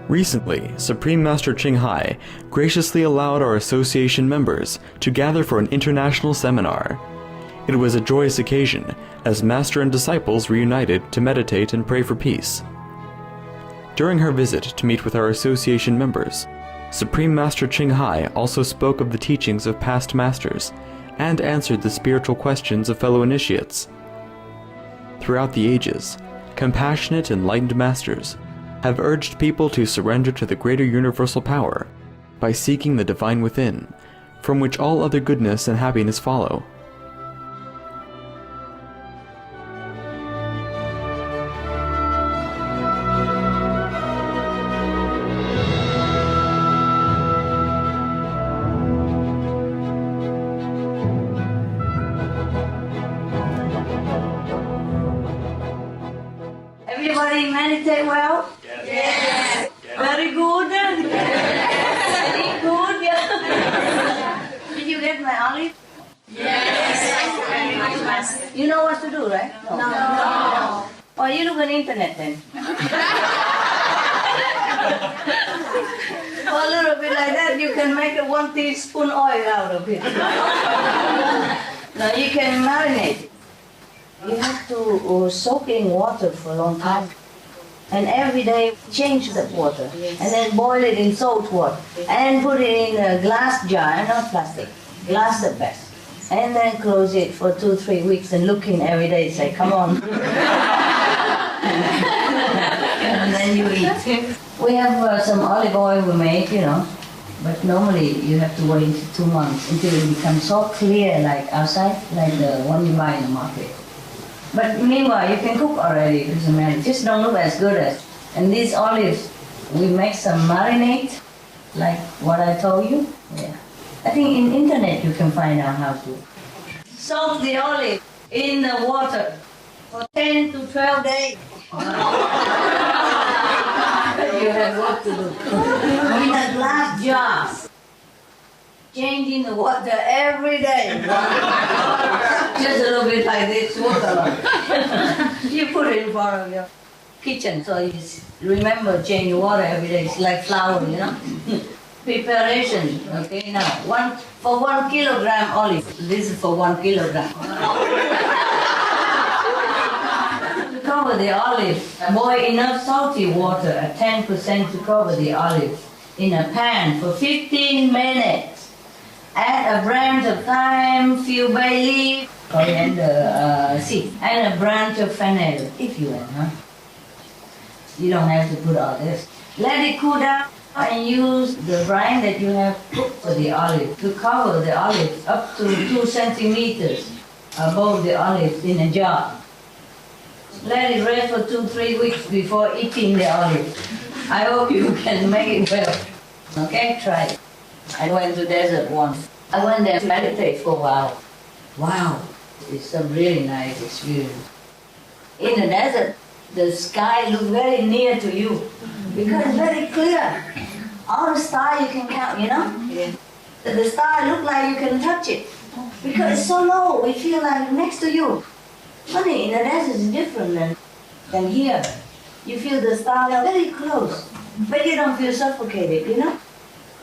Recently, Supreme Master Ching Hai graciously allowed our association members to gather for an international seminar. It was a joyous occasion as Master and disciples reunited to meditate and pray for peace. During her visit to meet with our association members, Supreme Master Ching Hai also spoke of the teachings of past masters and answered the spiritual questions of fellow initiates. Throughout the ages, compassionate, enlightened masters have urged people to surrender to the greater universal power by seeking the divine within, from which all other goodness and happiness follow. Everybody meditate well? Yes. Very good. Very good. Yeah. Did you get my olive? Yes. You know what to do, right? No. Oh, you look on the internet then. For a little bit like that, you can make a 1 teaspoon oil out of it. Now you can marinate it. You have to soak in water for a long time. And every day change that water. And then boil it in salt water. And put it in a glass jar, not plastic. Glass the best. And then close it for 2-3 weeks and look in every day and say, come on. And then you eat. We have some olive oil we make, you know. But normally you have to wait 2 months until it becomes so clear like outside, like the one you buy in the market. But meanwhile, you can cook already, it doesn't matter. Just don't look as good as. And these olives, we make some marinade, like what I told you. Yeah. I think in internet you can find out how to. Soak the olive in the water for 10 to 12 days. You have work to do. In a glass jar. Changing the water every day. Just a little bit like this, water. You put it in front of your kitchen, so you remember change water every day. It's like flour, you know. Preparation, okay, now, for 1 kilogram olive. This is for 1 kilogram. To cover the olive, boil enough salty water at 10% to cover the olive in a pan for 15 minutes. Add a branch of thyme, few bay leaf, coriander seed, and a branch of fennel, if you want, huh? You don't have to put all this. Let it cool down and use the brine that you have cooked for the olive to cover the olives up to 2 centimeters above the olives in a jar. Let it rest for 2-3 weeks before eating the olive. I hope you can make it well. Okay, try it. I went to desert once. I went there to meditate for a while. Wow, it's a really nice experience. In the desert, the sky looks very near to you because it's very clear. All the stars you can count, you know? Yeah. The star look like you can touch it because it's so low. We feel like next to you. Funny, in the desert it's different than here. You feel the stars are very close, but you don't feel suffocated, you know?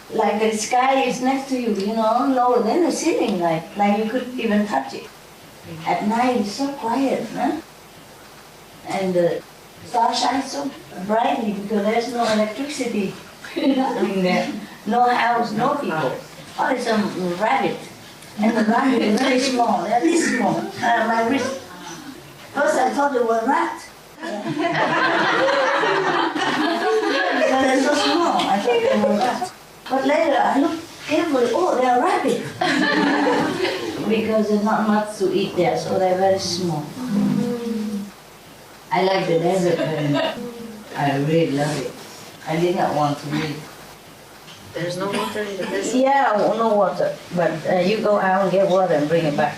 Like the sky is next to you, you know, lower than the ceiling, like you could even touch it. At night it's so quiet, huh? And the star shines so brightly because there's no electricity, nothing there, no house, no people, only some rabbit. And the rabbit is very small, they're this small, my wrist. First I thought they were rats. Because they're so small, I thought they were rats. But later I looked carefully, oh, they're rabbit. Because there's not much to eat there, so they're very small. I like the desert very much. I really love it. I did not want to leave. There's no water in the desert? Yeah, no water. But you go out and get water and bring it back.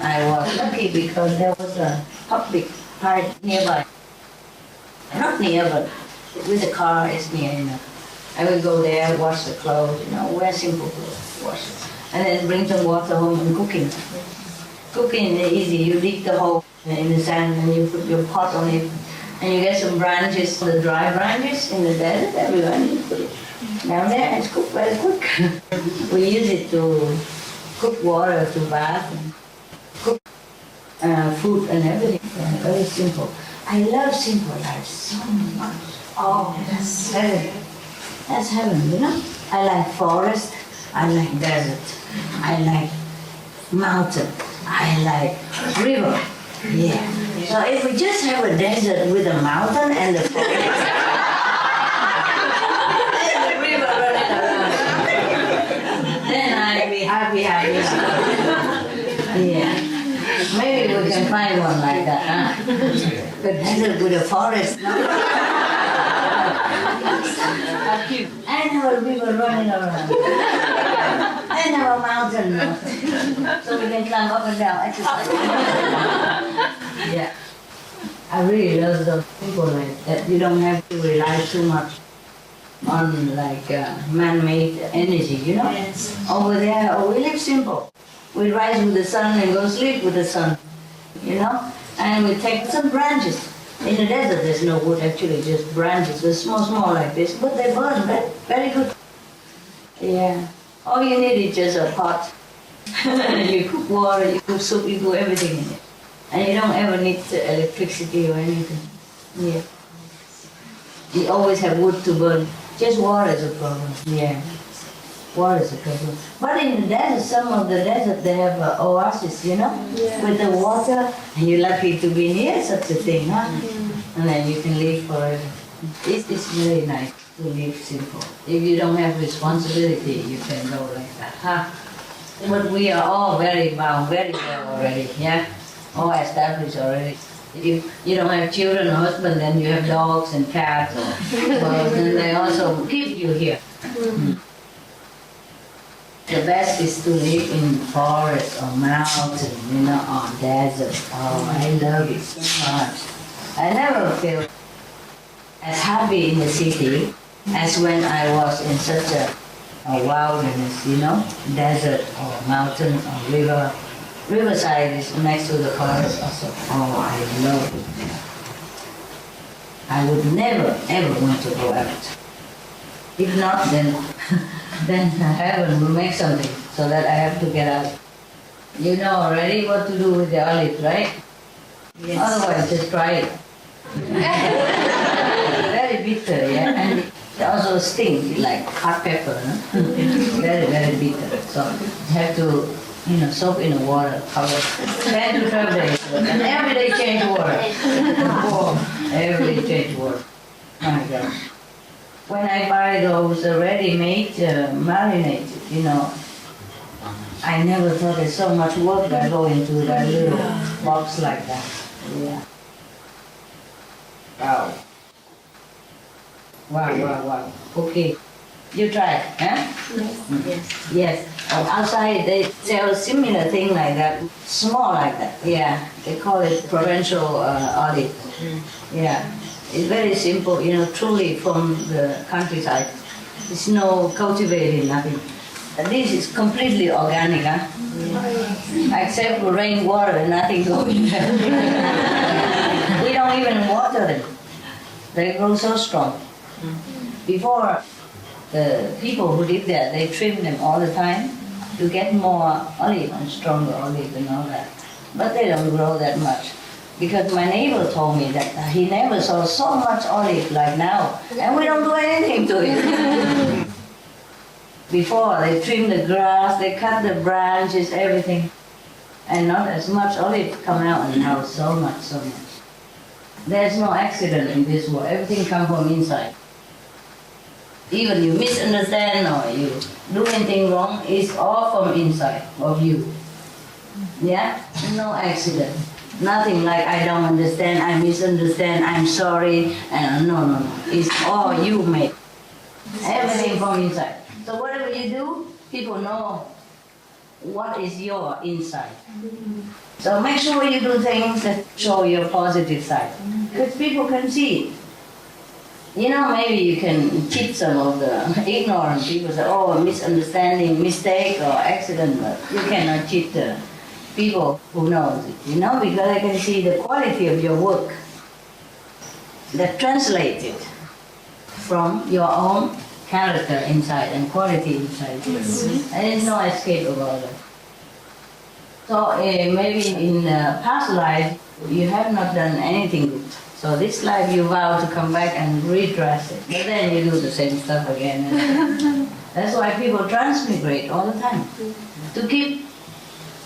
I was lucky because there was a public park nearby. Not near, but with the car it's near enough. I would go there, wash the clothes, wear simple clothes, wash it. And then bring some water home and cooking. Cooking is easy. You dig the hole in the sand and you put your pot on it. And you get some branches, the dry branches in the desert, everywhere, and you put it down there and it's cooked very quick. We use it to cook water, to bath, and cook food and everything. Very simple. I love simple life so much. Oh, that's heaven. That's heaven, I like forest, I like desert, I like mountain, I like river. Yeah. So if we just have a desert with a mountain and the forest, and the river running around, then I'd be happy. Yeah. Maybe we can find one like that, huh? The desert with a forest. How cute. And have a river running around. And have a mountain. So we can climb up and down. Yeah. I really love those people like that. You don't have to rely too much on man-made energy, Yes. Over there, we live simple. We rise with the sun and go sleep with the sun, And we take some branches. In the desert, there's no wood, actually, just branches. They're small like this, but they burn very, very good. Yeah. All you need is just a pot. You cook water, you cook soup, you do everything in it. And you don't ever need electricity or anything. Yeah. You always have wood to burn. Just water is a problem. Yeah. Water is a problem. But in the desert, some of the desert, they have oasis, Yeah. with the water. And you're lucky to be near such a thing, huh? And then you can live forever. It's very nice to live simple. If you don't have responsibility, you can go like that, huh? But we are all very bound, very well already, yeah? All established already. If you don't have children or husband, then you have dogs and cats or birds, and they also keep you here. The best is to live in forest or mountain, or desert. Oh, I love it so much. I never feel as happy in the city as when I was in such a wilderness, desert or mountain or river. Riverside is next to the forest also. Oh, I love it. I would never, ever want to go out. If not, then heaven will make something so that I have to get out. You know already what to do with the olive, right? Yes. Otherwise, just try it. Very bitter, yeah? And it also stings like hot pepper, no? Very, very bitter. So you have to soak in the water, cover 10 to 12 days. And every day change water. Oh, every day change water. My gosh. When I buy those ready-made, marinated, I never thought there's so much work that go into that little box like that. Yeah. Wow. Wow. Okay. You try, huh? Yes. Yes. Outside they sell a similar thing like that, small like that. Yeah. They call it provincial olive. Yeah. It's very simple, truly from the countryside. It's no cultivated, nothing. And this is completely organic, huh? Except for rainwater, nothing going there. We don't even water them. They grow so strong. Before, the people who live there, they trim them all the time to get more olive and stronger olive and all that. But they don't grow that much. Because my neighbor told me that he never saw so much olive like now, and we don't do anything to it. Before, they trim the grass, they cut the branches, everything, and not as much olive come out, and now so much. There's no accident in this world. Everything comes from inside. Even you misunderstand or you do anything wrong, it's all from inside of you. Yeah? No accident. Nothing like I don't understand, I misunderstand, I'm sorry, and no. It's all you made. Everything from inside. So whatever you do, people know what is your inside. So make sure you do things that show your positive side. Because people can see it. You know, maybe you can cheat some of the ignorant people, say, oh, misunderstanding, mistake, or accident, but you cannot cheat the people who knows it, you know, because I can see the quality of your work that translated from your own character inside and quality inside. And there's no escape about it. So maybe in the past life you have not done anything good. So this life you vow to come back and redress it, but then you do the same stuff again. And that's why people transmigrate all the time to keep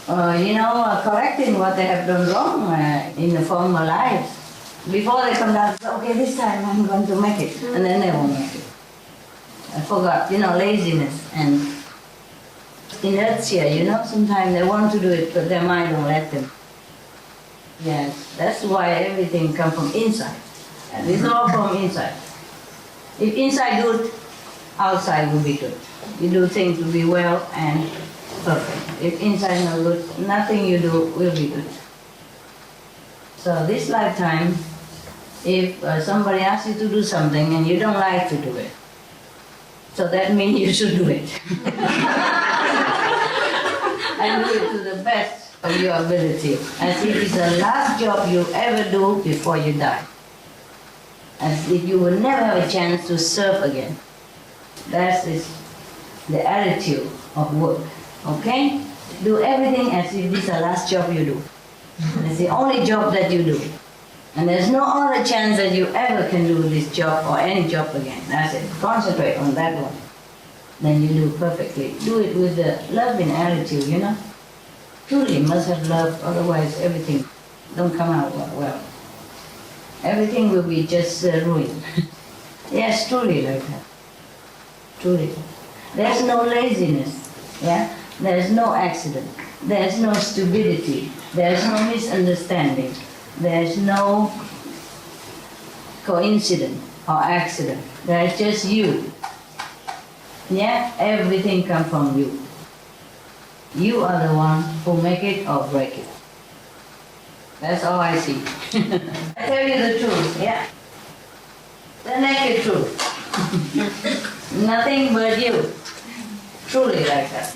correcting what they have done wrong in the former lives. Before they come down, okay, this time I'm going to make it, and then they won't make it. I forgot, laziness and inertia, sometimes they want to do it, but their mind won't let them. Yes, that's why everything comes from inside. And it's all from inside. If inside good, outside will be good. You do things will be well and perfect. If inside not good, nothing you do will be good. So this lifetime, if somebody asks you to do something and you don't like to do it, so that means you should do it. And do it to the best of your ability, as if it's the last job you ever do before you die. As if you will never have a chance to serve again. That is the attitude of work. Okay? Do everything as if this is the last job you do. It's the only job that you do. And there's no other chance that you ever can do this job or any job again. That's it. Concentrate on that one. Then you do perfectly. Do it with the loving attitude, Truly must have love, otherwise everything don't come out well. Everything will be just ruined. Yes, truly like that. Truly. There's no laziness. Yeah? There's no accident. There's no stupidity. There's no misunderstanding. There's no coincidence or accident. There's just you. Yeah? Everything comes from you. You are the one who make it or break it. That's all I see. I tell you the truth, yeah? The naked truth. Nothing but you. Truly like that.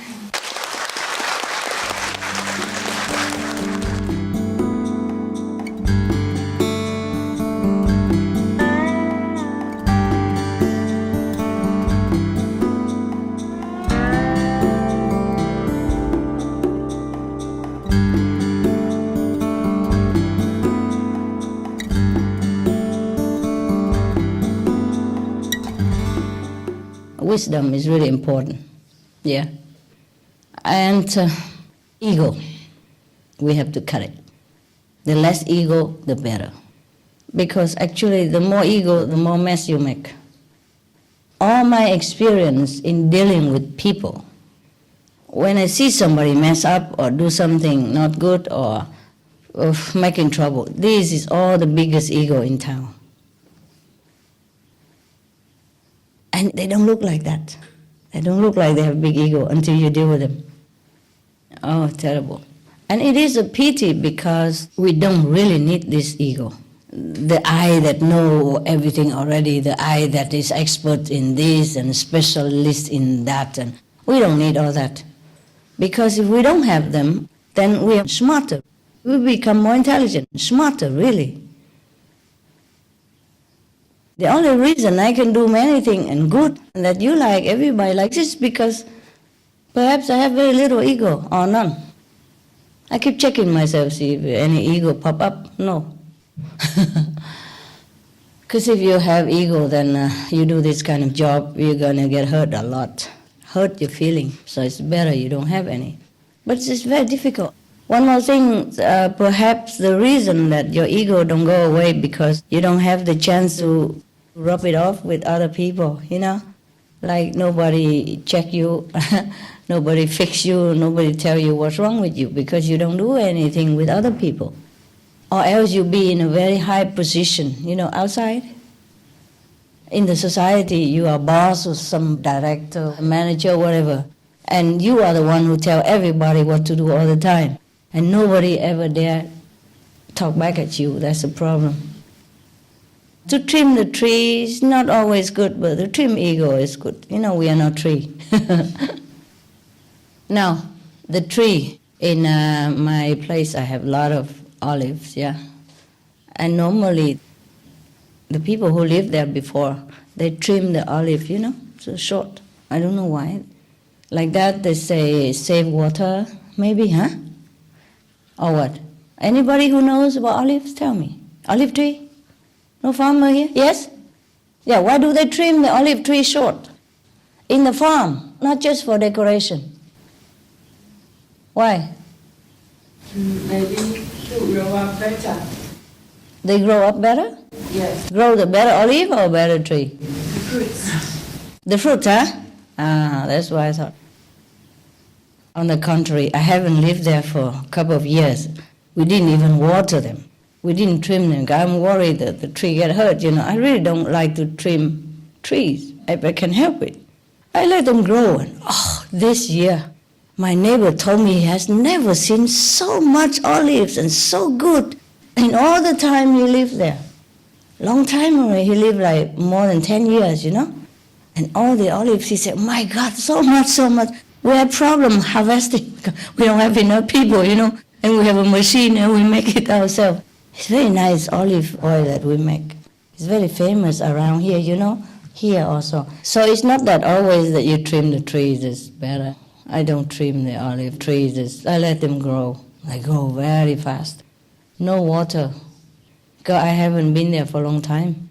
Wisdom is really important, yeah. And ego, we have to cut it. The less ego, the better. Because actually, the more ego, the more mess you make. All my experience in dealing with people, when I see somebody mess up or do something not good or making trouble, this is all the biggest ego in town. And they don't look like that. They don't look like they have big ego until you deal with them. Oh, terrible. And it is a pity because we don't really need this ego. The I that know everything already, the I that is expert in this and specialist in that. And we don't need all that. Because if we don't have them, then we are smarter. We become more intelligent, smarter, really. The only reason I can do many things and good and that you like, everybody likes, is because perhaps I have very little ego or none. I keep checking myself, see if any ego pop up. No. Because if you have ego, then you do this kind of job, you're going to get hurt a lot. Hurt your feeling. So it's better you don't have any. But it's very difficult. One more thing, perhaps the reason that your ego don't go away because you don't have the chance to rub it off with other people, you know? Like nobody check you, nobody fix you, nobody tell you what's wrong with you because you don't do anything with other people. Or else you be in a very high position, you know, outside. In the society, you are boss or some director, manager, whatever. And you are the one who tell everybody what to do all the time. And nobody ever dare talk back at you. That's a problem. To trim the tree is not always good, but to trim ego is good. You know, we are not tree. Now, the tree, in my place I have a lot of olives, yeah. And normally, the people who lived there before, they trim the olive, you know, so short. I don't know why. Like that, they say, save water, maybe, huh? Or what? Anybody who knows about olives, tell me. Olive tree? No farmer here? Yes? Yeah, why do they trim the olive tree short? In the farm, not just for decoration. Why? Maybe to grow up better. They grow up better? Yes. Grow the better olive or better tree? The fruits. The fruit, huh? Ah, that's what I thought. On the contrary, I haven't lived there for a couple of years. We didn't even water them. We didn't trim them. I'm worried that the tree get hurt, you know. I really don't like to trim trees if I can help it. I let them grow. And this year, my neighbor told me he has never seen so much olives and so good in all the time he lived there. Long time already. He lived like more than 10 years, you know. And all the olives, he said, my God, so much, so much. We have problem harvesting. We don't have enough people, you know. And we have a machine and we make it ourselves. It's very nice olive oil that we make. It's very famous around here, you know. Here also. So it's not that always that you trim the trees is better. I don't trim the olive trees. I let them grow. They grow very fast. No water. Because I haven't been there for a long time.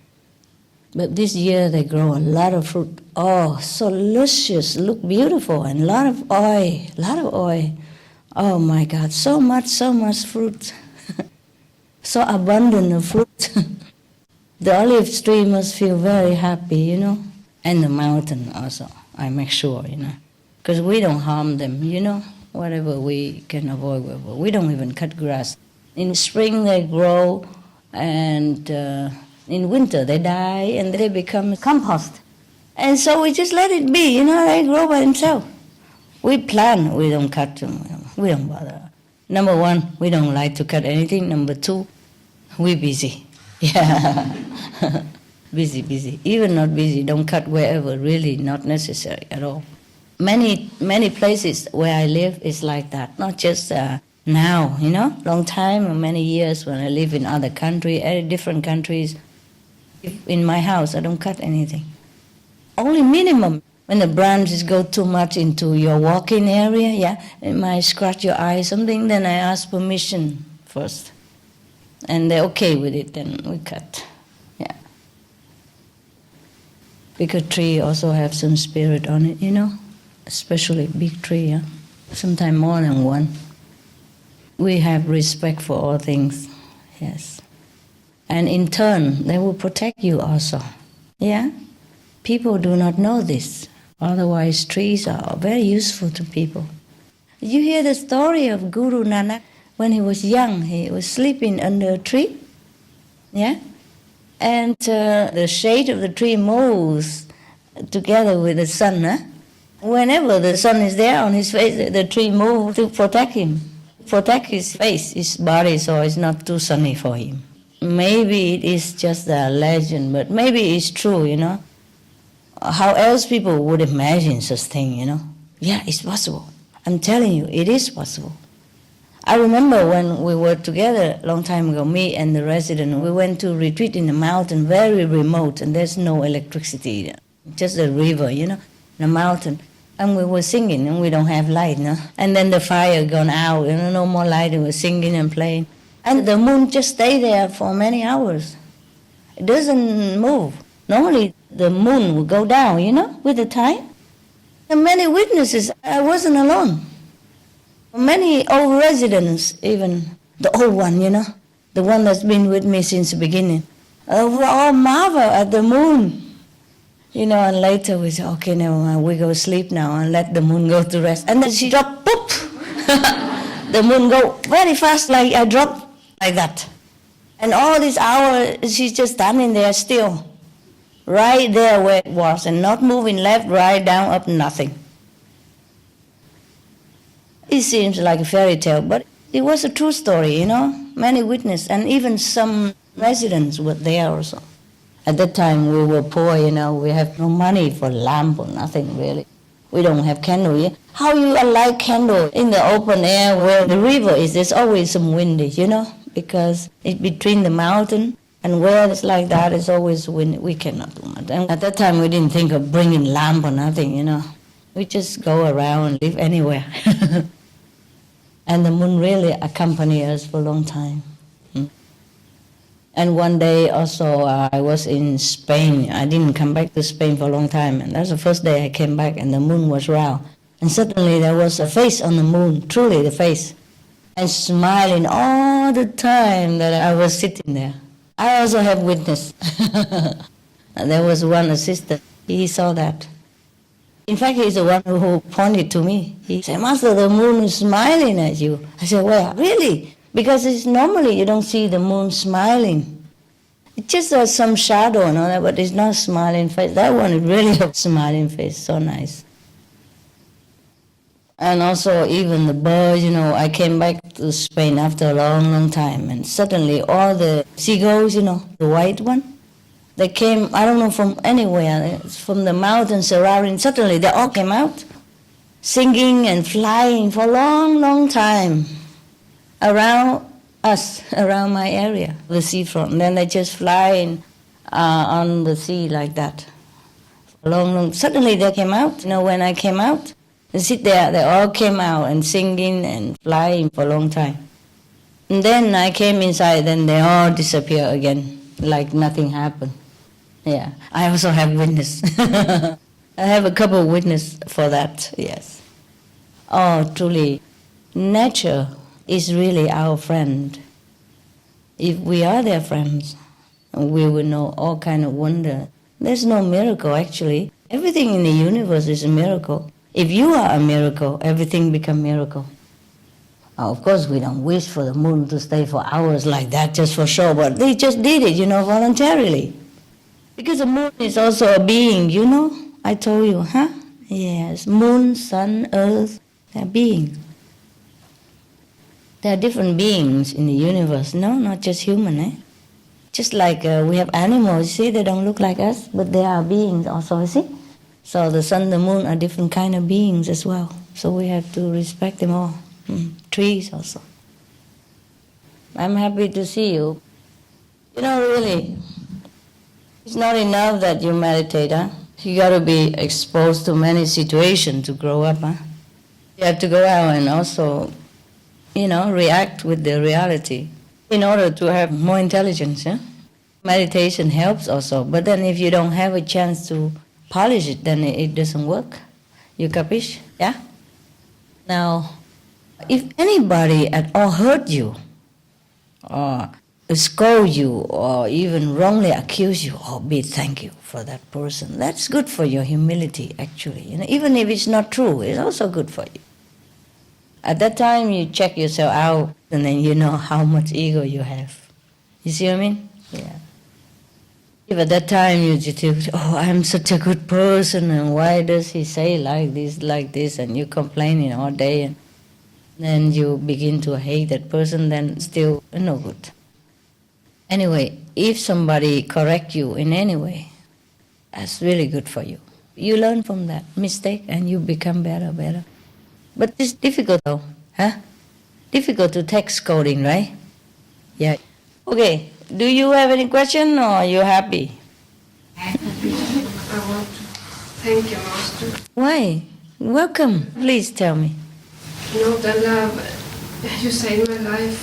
But this year they grow a lot of fruit. Oh, so luscious, look beautiful, and a lot of oil. Oh my God, so much fruit. So abundant of fruit. The olive tree must feel very happy, you know. And the mountain also, I make sure, you know. Because we don't harm them, you know. Whatever we can avoid, we don't even cut grass. In spring they grow, and in winter they die, and they become compost. And so we just let it be, you know, they grow by themselves. We plant, we don't cut them, we don't bother. Number one, we don't like to cut anything. Number two, we're busy. Yeah, busy. Even not busy, don't cut wherever, really not necessary at all. Many places where I live is like that, not just now, you know, long time or many years when I live in other countries, different countries. In my house, I don't cut anything. Only minimum. When the branches go too much into your walking area, yeah, it might scratch your eye, something, then I ask permission first. And they're okay with it, then we cut. Yeah. Because tree also have some spirit on it, you know, especially big tree, yeah. Sometimes more than one. We have respect for all things, yes. And in turn, they will protect you also, yeah. People do not know this. Otherwise, trees are very useful to people. Did you hear the story of Guru Nanak? When he was young, he was sleeping under a tree, yeah? And the shade of the tree moves together with the sun, huh? Whenever the sun is there on his face, the tree moves to protect him, protect his face, his body, so it's not too sunny for him. Maybe it is just a legend, but maybe it's true, you know? How else people would imagine such thing, you know? Yeah, it's possible. I'm telling you, it is possible. I remember when we were together a long time ago, me and the resident, we went to retreat in the mountain, very remote, and there's no electricity, just a river, you know, the mountain. And we were singing, and we don't have light, no? And then the fire gone out, and no more light, and we were singing and playing. And the moon just stayed there for many hours. It doesn't move. Normally, the moon will go down, with the time. And many witnesses, I wasn't alone. Many old residents, even the old one, the one that's been with me since the beginning, we all marvel at the moon. And later we say, okay, never mind, we go sleep now and let the moon go to rest. And then she dropped, poof! The moon go very fast, like I dropped like that. And all this hour, she's just standing there still, right there where it was, and not moving left, right, down, up, nothing. It seems like a fairy tale, but it was a true story, Many witnesses, and even some residents were there also. At that time, we were poor, we have no money for lamp or nothing, really. We don't have candle, yeah? How you light candle in the open air where the river is, there's always some windy, because it's between the mountain, and where it's like that, it's always windy. We cannot do much. And at that time, we didn't think of bringing lamp or nothing, We just go around and live anywhere. And the moon really accompanied us for a long time. And one day also I was in Spain. I didn't come back to Spain for a long time. And that's the first day I came back and the moon was round. And suddenly there was a face on the moon, truly the face. And smiling all the time that I was sitting there. I also have witness. And there was one assistant. He saw that. In fact, he's the one who pointed to me. He said, Master, the moon is smiling at you. I said, well, really? Because it's normally you don't see the moon smiling. It just has some shadow and all that, but it's not smiling face. That one is really a smiling face, so nice. And also even the birds, I came back to Spain after a long, long time, and suddenly all the seagulls, the white one, they came, I don't know from anywhere, from the mountains surrounding, suddenly they all came out, singing and flying for a long, long time. Around us, around my area, the seafront. And then they just fly on the sea like that. Long. Suddenly they came out. When I came out, they sit there, they all came out and singing and flying for a long time. And then I came inside, then they all disappear again, like nothing happened. Yeah, I also have witness. I have a couple of witnesses for that, yes. Oh, truly, nature is really our friend. If we are their friends, we will know all kind of wonder. There's no miracle, actually. Everything in the universe is a miracle. If you are a miracle, everything becomes miracle. Of course, we don't wish for the moon to stay for hours like that just for show, but they just did it, voluntarily. Because the moon is also a being, I told you, huh? Yes, moon, sun, earth, they're beings. There are different beings in the universe, no, not just human, eh? Just like we have animals, see, they don't look like us, but they are beings also, see? So the sun, the moon are different kind of beings as well. So we have to respect them all. Trees also. I'm happy to see you. Really, it's not enough that you meditate, huh? You got to be exposed to many situations to grow up, huh? You have to go out and also react with the reality in order to have more intelligence. Yeah? Meditation helps also, but then if you don't have a chance to polish it, then it doesn't work. You capish? Yeah? Now, if anybody at all hurt you, or scold you, or even wrongly accuse you, be thank you for that person. That's good for your humility, actually. Even if it's not true, it's also good for you. At that time, you check yourself out, and then you know how much ego you have. You see what I mean? Yeah. If at that time you just think, I'm such a good person, and why does he say like this, and you complaining all day, and then you begin to hate that person, then still no good. Anyway, if somebody correct you in any way, that's really good for you. You learn from that mistake, and you become better. But it's difficult though, huh? Difficult to take scolding, right? Yeah. Okay, do you have any question or are you happy? I want to thank you, Master. Why? Welcome. Please tell me. You know, the love, you saved my life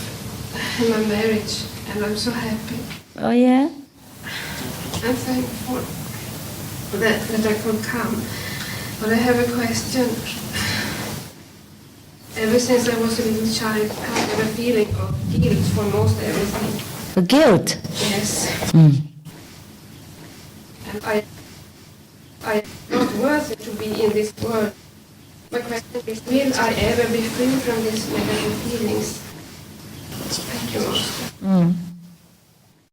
and my marriage, and I'm so happy. Oh, yeah? I'm thankful that I could come. But I have a question. Ever since I was a little child, I have a feeling of guilt for most everything. Guilt? Yes. Mm. And I'm not worthy to be in this world. My question is, will I ever be free from these negative feelings? Thank you, Master. Mm.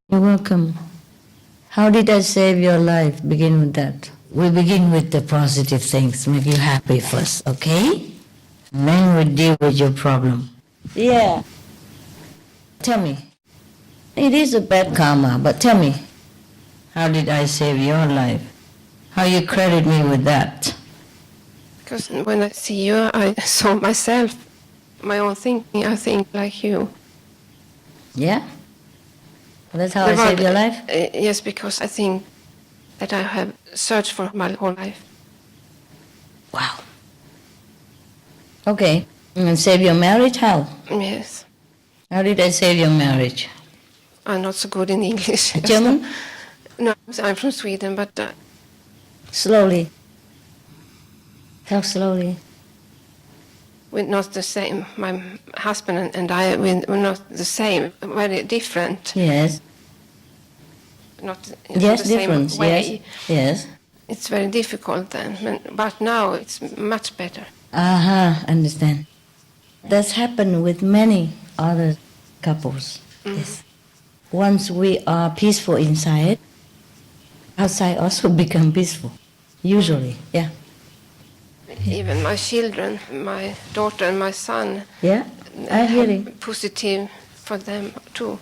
You're welcome. How did I save your life? Begin with that. We begin with the positive things, make you happy first, okay? And then we deal with your problem. Yeah. Tell me. It is a bad karma, but tell me, how did I save your life? How you credit me with that? Because when I see you, I saw myself, my own thinking. I think like you. Yeah? That's how I saved your life? Yes, because I think that I have searched for my whole life. Wow. Okay. And save your marriage? How? Yes. How did I save your marriage? I'm not so good in English. German? No, I'm from Sweden, but... Slowly. Talk slowly. we're not the same. My husband and I, we're not the same. Very different. Yes. Not Yes, the same difference. way. Yes. Yes. It's very difficult then, but now it's much better. Aha, understand. That's happened with many other couples. Yes. Once we are peaceful inside, outside also become peaceful. Usually, yeah. Even my children, my daughter and my son, Yeah, I hear it. positive for them too.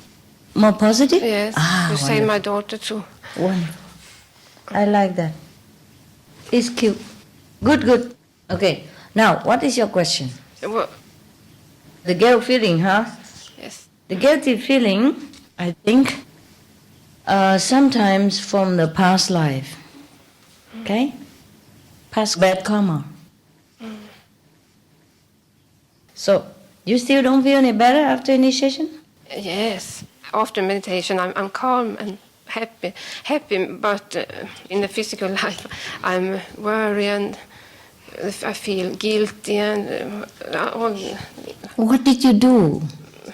More positive? Yes, Ah, you say wonderful. my daughter too. Wonderful. I like that. It's cute. Good, good. Okay, now, what is your question? Well, The guilt feeling, huh? yes. The guilty feeling, I think, sometimes from the past life. Okay? Past bad karma. So, you still don't feel any better after initiation? Yes. After meditation, I'm calm and happy, but in the physical life, I'm worried and I feel guilty and all. What did you do?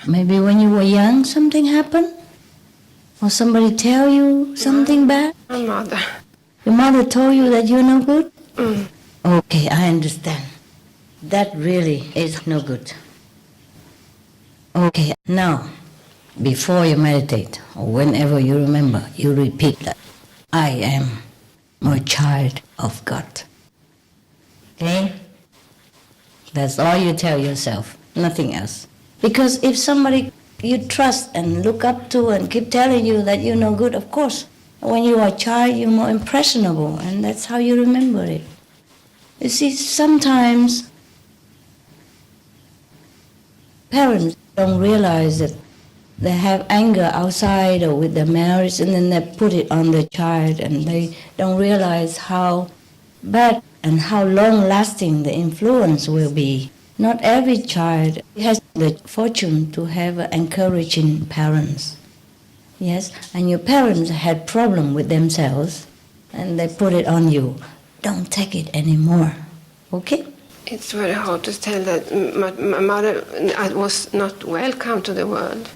Maybe when you were young something happened? Or somebody tell you something bad? My mother. Your mother told you that you're no good? Mm. Okay, I understand. That really is no good. Okay, now, before you meditate, or whenever you remember, you repeat that. I am a child of God. Okay? That's all you tell yourself, nothing else. Because if somebody you trust and look up to and keep telling you that you're no good, of course, when you are a child, you're more impressionable, and that's how you remember it. You see, sometimes parents don't realize that they have anger outside or with their marriage, and then they put it on the child, and they don't realize how bad and how long-lasting the influence will be. Not every child has the fortune to have encouraging parents. Yes, and your parents had problem with themselves, and they put it on you. Don't take it anymore, okay? It's very hard to tell that my mother was not welcome to the world.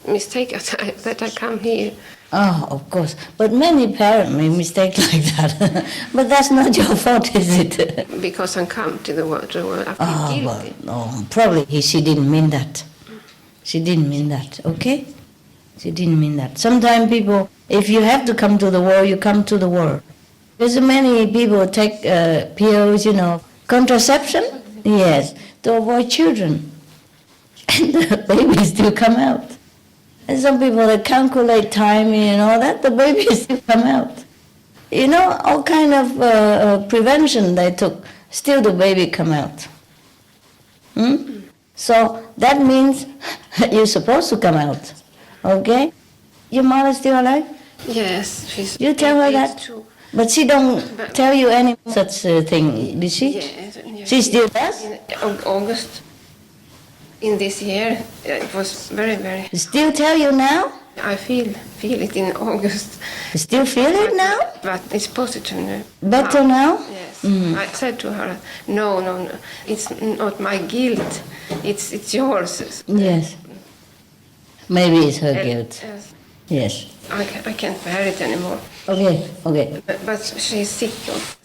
Mistake that I come here. Oh, of course. But many parents make mistakes like that. But that's not your fault, is it? Because I come to the world I feel guilty. Well, no, probably she didn't mean that. She didn't mean that, okay? She didn't mean that. Sometimes people, if you have to come to the world, you come to the world. There's many people take pills, contraception, yes, to avoid children. And the baby still come out. And some people that calculate timing and all that, the baby still come out. All kind of prevention they took, still the baby come out. So that means you're supposed to come out, okay? Your mother still alive? Yes, she's. You tell her that? 82. But she don't tell you any such thing, did she? Yes, yes. She still does? In August in this year, it was very, very. Still tell you now? I feel it in August. Still feel it now? But it's positive now. Better now? Yes. I said to her, no, it's not my guilt. It's yours. Yes. Maybe it's her guilt. Yes. Yes. I can't bear it anymore. Okay. But she's sick.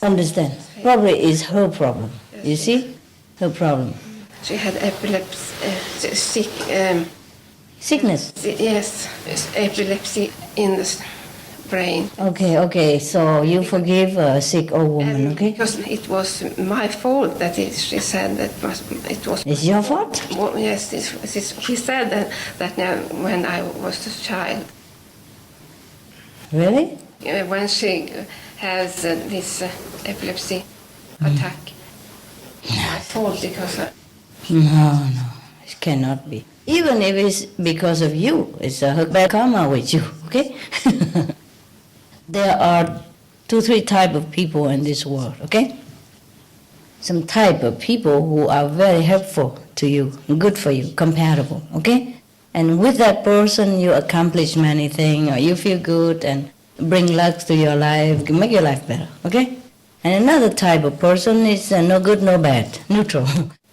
Understand. Probably it's her problem. You see? Her problem. She had epilepsy, Sickness. yes, epilepsy in the brain. Okay. So you forgive a sick old woman, okay? Because it was my fault that she said that it was. It's your fault? Well, yes, she said that when I was a child. Really? When she has this epilepsy attack. My fault because No, it cannot be. Even if it's because of you, it's a bad karma with you, okay? There are 2-3 type of people in this world, okay? Some type of people who are very helpful to you, good for you, compatible, okay? And with that person, you accomplish many things, or you feel good and bring luck to your life, make your life better, okay? And another type of person is no good, no bad, neutral.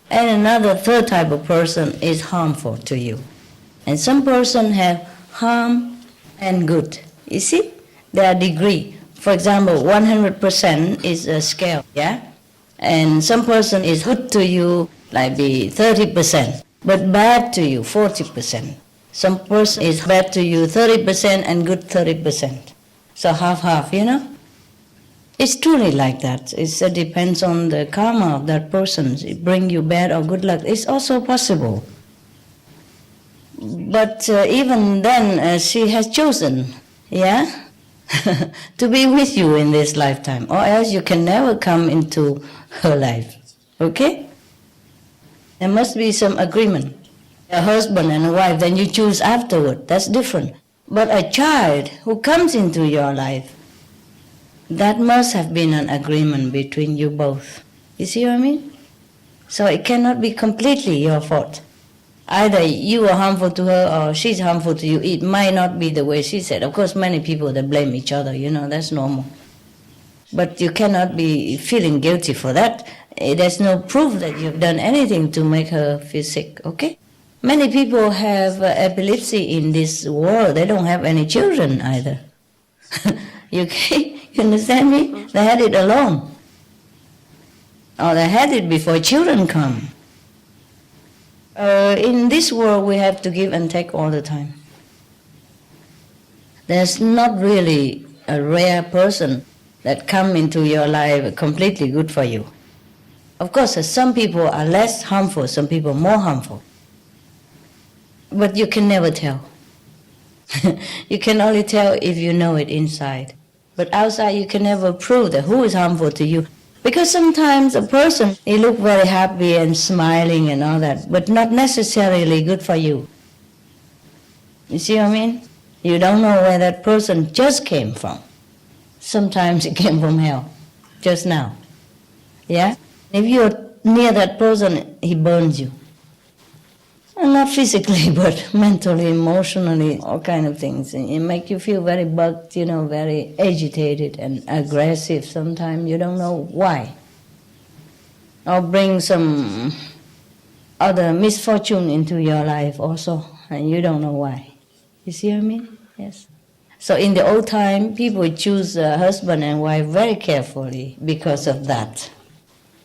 And another third type of person is harmful to you. And some person have harm and good. You see? There are degree. For example, 100% is a scale, yeah? And some person is good to you, like be 30%, but bad to you, 40%. Some person is bad to you, 30% and good 30%. So half, you know? It's truly like that. It depends on the karma of that person. It bring you bad or good luck. It's also possible. But even then, she has chosen, yeah, to be with you in this lifetime, or else you can never come into her life. Okay? There must be some agreement. A husband and a wife, then you choose afterward. That's different. But a child who comes into your life, that must have been an agreement between you both. You see what I mean? So it cannot be completely your fault. Either you are harmful to her or she's harmful to you. It might not be the way she said. Of course, many people, they blame each other, you know, that's normal. But you cannot be feeling guilty for that. There's no proof that you've done anything to make her feel sick, okay? Many people have epilepsy in this world. They don't have any children either. You understand me? They had it alone. Or they had it before children come. In this world, we have to give and take all the time. There's not really a rare person that come into your life completely good for you. Of course, some people are less harmful, some people more harmful. But you can never tell. You can only tell if you know it inside. But outside, you can never prove that who is harmful to you. Because sometimes a person, he look very happy and smiling and all that, but not necessarily good for you. You see what I mean? You don't know where that person just came from. Sometimes it came from hell, just now. Yeah? If you're near that person, he burns you. And not physically, but mentally, emotionally, all kind of things. And it make you feel very bugged, you know, very agitated and aggressive sometimes. You don't know why. Or bring some other misfortune into your life also, and you don't know why. You see what I mean? Yes. So in the old time, people choose a husband and wife very carefully because of that.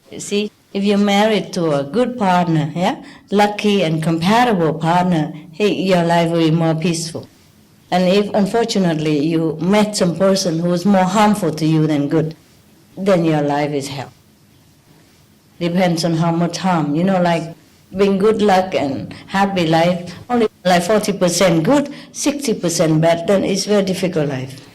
You see? If you're married to a good partner, yeah, lucky and compatible partner, hey, your life will be more peaceful. And if, unfortunately, you met some person who is more harmful to you than good, then your life is hell. Depends on how much harm. You know, like being good luck and happy life, only like 40% good, 60% bad, then it's very difficult life.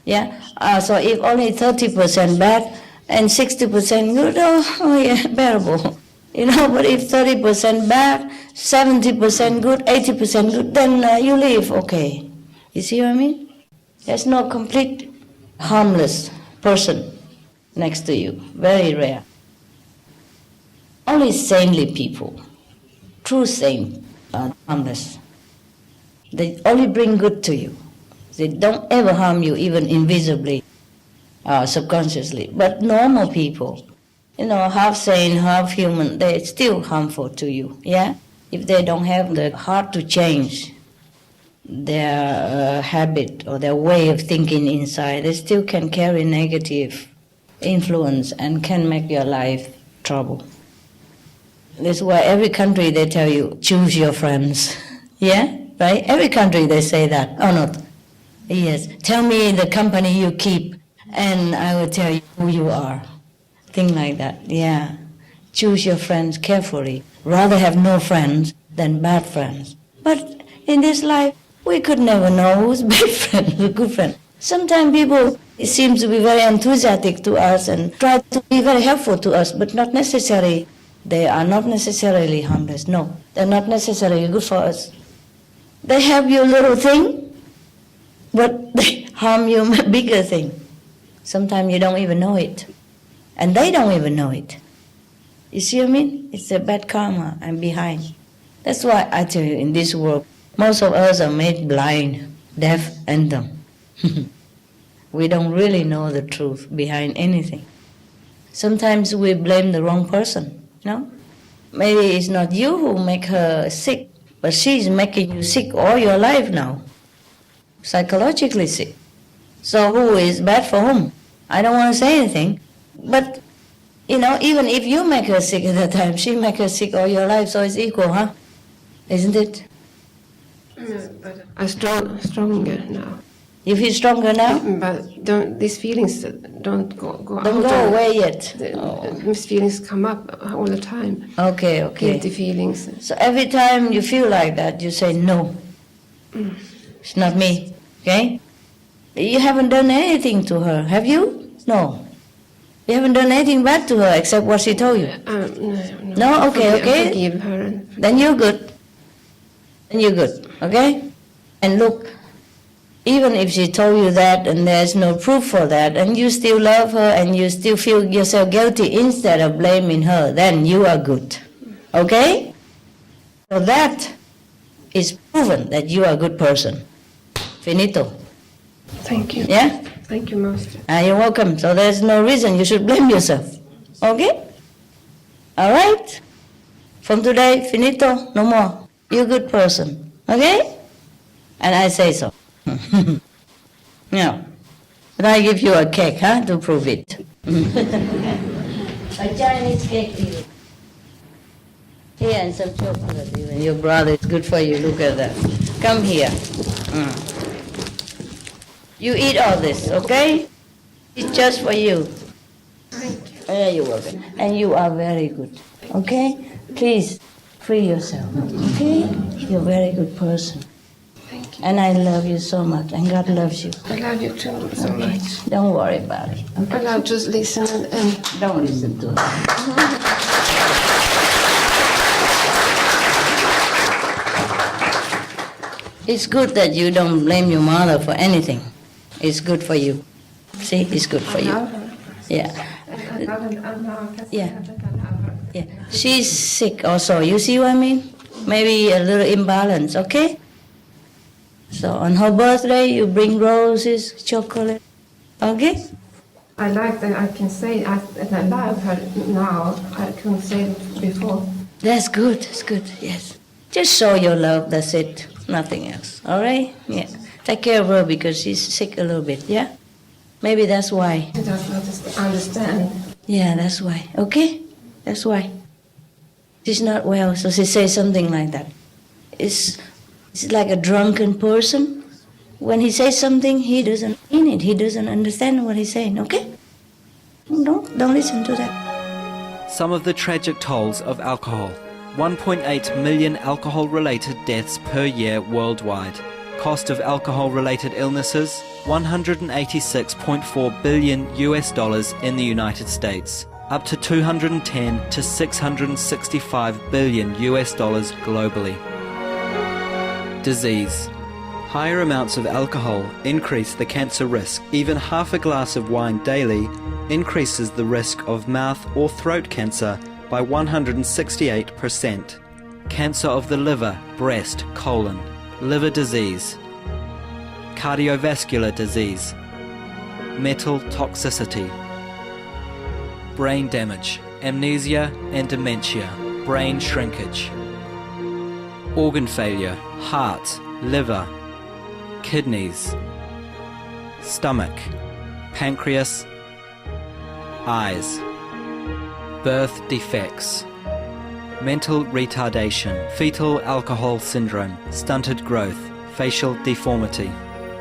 Yeah? So if only 30% bad, and 60% good, oh yeah, bearable. You know, but if 30% bad, 70% good, 80% good, then you live okay. You see what I mean? There's no complete harmless person next to you. Very rare. Only saintly people, true saints, are harmless. They only bring good to you. They don't ever harm you, even invisibly, subconsciously. But normal people, half sane, half human, they're still harmful to you, yeah? If they don't have the heart to change their habit or their way of thinking inside, they still can carry negative influence and can make your life trouble. That's why every country they tell you, choose your friends, yeah? Right? Every country they say that, or not? Yes. Tell me the company you keep, and I will tell you who you are. Thing like that, yeah. Choose your friends carefully. Rather have no friends than bad friends. But in this life, we could never know who's bad friend, who's good friend. Sometimes people seem to be very enthusiastic to us and try to be very helpful to us, but not necessarily. They are not necessarily harmless. No, they're not necessarily good for us. They help you a little thing, but they harm you a bigger thing. Sometimes you don't even know it. And they don't even know it. You see what I mean? It's a bad karma and behind. That's why I tell you, in this world, most of us are made blind, deaf, and dumb. We don't really know the truth behind anything. Sometimes we blame the wrong person, Maybe it's not you who make her sick, but she's making you sick all your life now. Psychologically sick. So who is bad for whom? I don't want to say anything. But, even if you make her sick at that time, she make her sick all your life, so it's equal, huh? Isn't it? But I'm stronger now. You feel stronger now? But these feelings don't go out. Don't go away yet. These feelings come up all the time. Okay. Guilty feelings. So every time you feel like that, you say, no, it's not me, okay? You haven't done anything to her, have you? No. You haven't done anything bad to her except what she told you? No. No? Okay. I forgive her. Then you're good. Okay? And look, even if she told you that and there's no proof for that, and you still love her and you still feel yourself guilty instead of blaming her, then you are good. Okay? So that is proven that you are a good person. Finito. Thank you. Yeah? Thank you, Master. You're welcome. So there's no reason you should blame yourself. Okay? All right? From today, finito, no more. You're a good person. Okay? And I say so. Yeah. But I give you a cake, to prove it. A Chinese cake even. Here, and some chocolate even. Your brother is good for you. Look at that. Come here. You eat all this, okay? It's just for you. Thank you. You're welcome. And you are very good, okay? Please, free yourself, okay? You're a very good person. Thank you. And I love you so much, and God loves you. I love you too so much. Don't worry about it. Okay? And I'll just listen and Don't listen to it. It's good that you don't blame your mother for anything. It's good for you. See, it's good for you. Yeah. Yeah. She's sick also. You see what I mean? Maybe a little imbalance, okay? So on her birthday, you bring roses, chocolate, okay? I like that I can say that I love her now. I couldn't say it before. That's good, yes. Just show your love, that's it. Nothing else, all right? Yeah. Take care of her because she's sick a little bit, yeah? Maybe that's why. She does not understand. Yeah, that's why, okay? That's why. She's not well, so she says something like that. It's like a drunken person. When he says something, he doesn't mean it. He doesn't understand what he's saying, okay? Don't listen to that. Some of the tragic tolls of alcohol. 1.8 million alcohol-related deaths per year worldwide. Cost of alcohol-related illnesses, $186.4 billion in the United States, up to 210 to 665 billion globally. Disease. Higher amounts of alcohol increase the cancer risk. Even half a glass of wine daily increases the risk of mouth or throat cancer by 168%. Cancer of the liver, breast, colon, liver disease, cardiovascular disease, metal toxicity, brain damage, amnesia and dementia, brain shrinkage, organ failure, heart, liver, kidneys, stomach, pancreas, eyes, birth defects, mental retardation, fetal alcohol syndrome, stunted growth, facial deformity,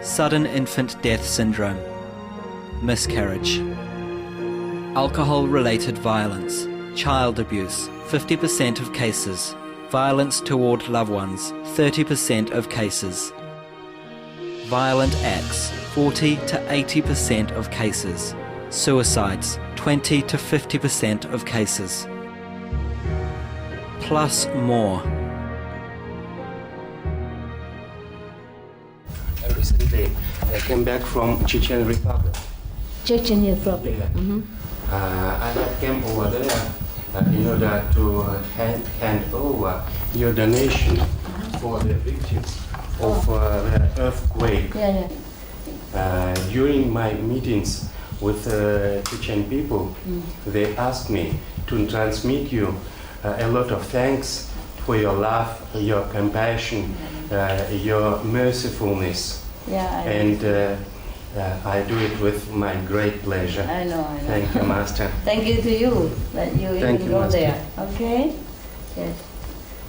sudden infant death syndrome, miscarriage, alcohol-related violence, child abuse, 50% of cases, violence toward loved ones, 30% of cases, violent acts, 40 to 80% of cases, suicides, 20 to 50% of cases, plus more. Recently, I came back from Chechen Republic. Chechen Republic. I came over there in order to hand over your donation for the victims of the earthquake. During my meetings with Chechen people, they asked me to transmit you a lot of thanks for your love, your compassion, your mercifulness. And I do it with my great pleasure. I know. Thank you, Master. Thank you to you that you Thank even you, go Master. there. Okay? Yes.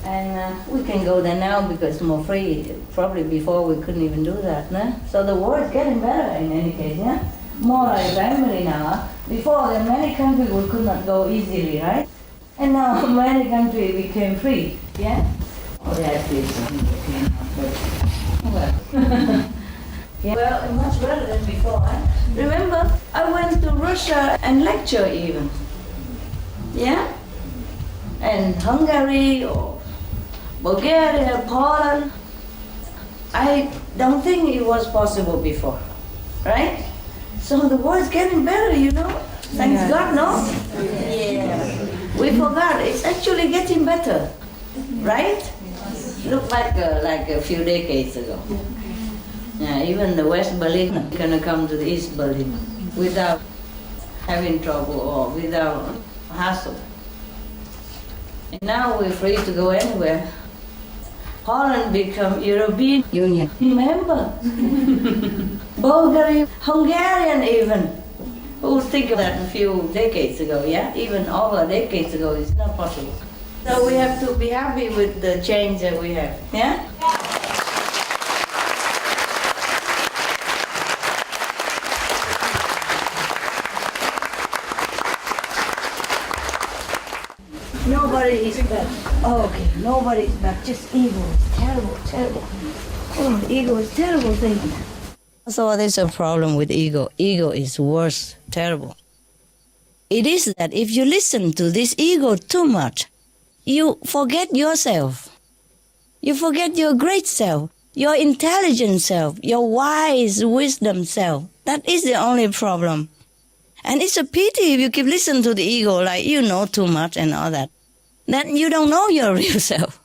And we can go there now because it's more free. Probably before we couldn't even do that, no? So the war is getting better in any case, yeah? More like family now. Huh? Before, in many countries we could not go easily, right? And now many countries became free, yeah? Oh, yeah, please. Well, yeah. Well, much better than before, huh? Remember, I went to Russia and lecture even, yeah? And Hungary or Bulgaria, Poland. I don't think it was possible before, right? So the war is getting better, you know? Thanks God, no? Yeah. We forgot, it's actually getting better, right? Look back like a few decades ago. Yeah, even the West Berlin is gonna come to the East Berlin without having trouble or without hassle. And now we're free to go anywhere. Holland become European Union. Remember? Bulgaria, Hungarian even. Who would think of that a few decades ago, yeah? Even over decades ago, it's not possible. So we have to be happy with the change that we have, yeah? Nobody is bad. Oh, okay, nobody is bad. Just ego. Terrible, terrible. Oh, ego is terrible thing. So there's a problem with ego. Ego is worse, terrible. It is that if you listen to this ego too much, you forget yourself. You forget your great self, your intelligent self, your wise wisdom self. That is the only problem. And it's a pity if you keep listening to the ego like you know too much and all that. Then you don't know your real self.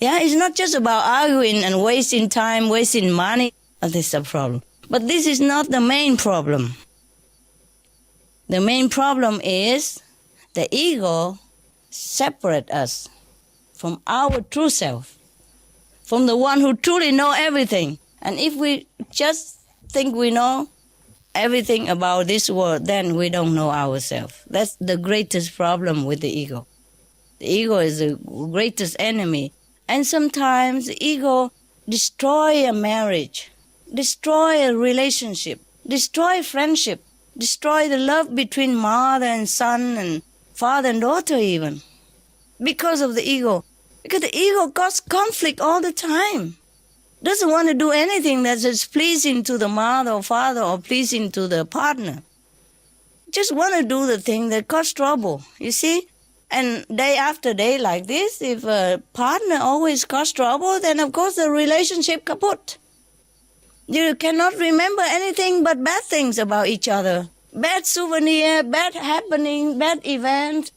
Yeah, it's not just about arguing and wasting time, wasting money. This is a problem. But this is not the main problem. The main problem is the ego separates us from our true self, from the one who truly knows everything. And if we just think we know everything about this world, then we don't know ourselves. That's the greatest problem with the ego. The ego is the greatest enemy. And sometimes the ego destroys a marriage, destroy a relationship, destroy friendship, destroy the love between mother and son and father and daughter even. Because of the ego. Because the ego causes conflict all the time. Doesn't want to do anything that is pleasing to the mother or father or pleasing to the partner. Just want to do the thing that causes trouble, you see? And day after day like this, if a partner always causes trouble, then of course the relationship kaput. You cannot remember anything but bad things about each other. Bad souvenir, bad happening, bad event,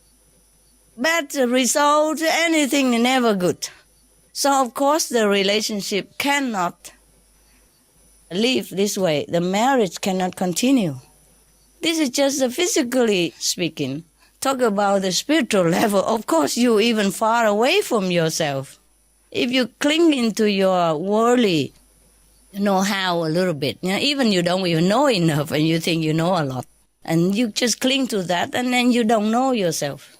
bad result, anything never good. So of course the relationship cannot live this way. The marriage cannot continue. This is just physically speaking. Talk about the spiritual level. Of course you're even far away from yourself. If you cling into your worldly know-how a little bit, even you don't even know enough and you think you know a lot, and you just cling to that and then you don't know yourself.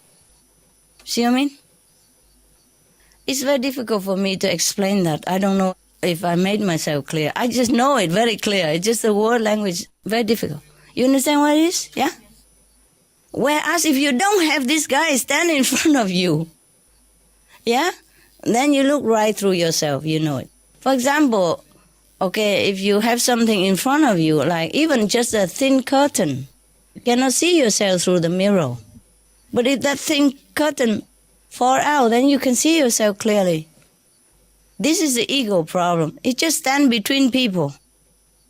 See what I mean? It's very difficult for me to explain that. I don't know if I made myself clear. I just know it very clear. It's just the word language, very difficult. You understand what it is? Yeah? Whereas if you don't have this guy standing in front of you, yeah, then you look right through yourself, you know it. For example, okay, if you have something in front of you, like even just a thin curtain, you cannot see yourself through the mirror. But if that thin curtain fall out, then you can see yourself clearly. This is the ego problem. It just stands between people.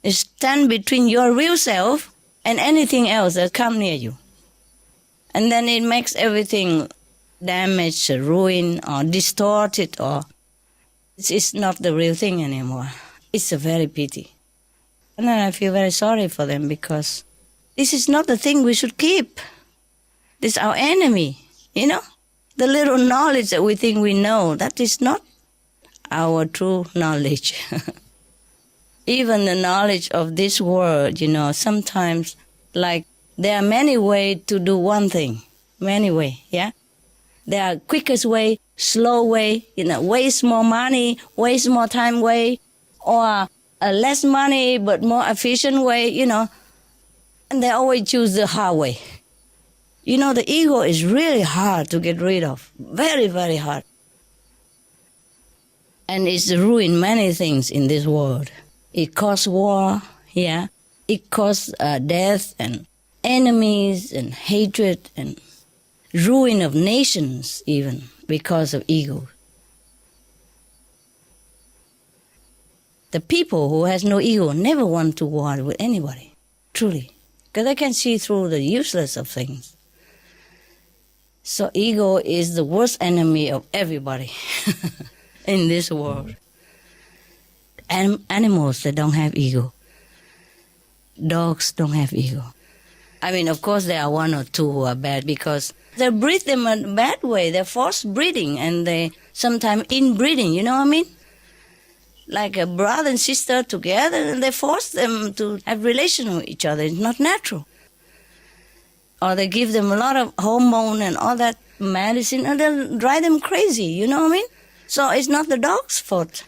It stands between your real self and anything else that comes near you. And then it makes everything damaged, ruined, or distorted, or it's not the real thing anymore. It's a very pity. And then I feel very sorry for them because this is not the thing we should keep. This is our enemy, you know? The little knowledge that we think we know, that is not our true knowledge. Even the knowledge of this world, sometimes, like, there are many ways to do one thing. Many ways, yeah? There are quickest way, slow way, waste more money, waste more time way, or a less money but more efficient way, And they always choose the hard way. The ego is really hard to get rid of. Very, very hard. And it's ruined many things in this world. It causes war, yeah. It causes death and enemies and hatred and ruin of nations even because of ego. The people who has no ego never want to war with anybody, truly, because they can see through the useless of things. So ego is the worst enemy of everybody in this world. And animals that don't have ego. Dogs don't have ego. I mean, of course, there are one or two who are bad because they breed them in a bad way. They're forced breeding and they sometimes inbreeding, you know what I mean? Like a brother and sister together and they force them to have relation with each other. It's not natural. Or they give them a lot of hormone and all that medicine and they'll drive them crazy, you know what I mean? So it's not the dog's fault.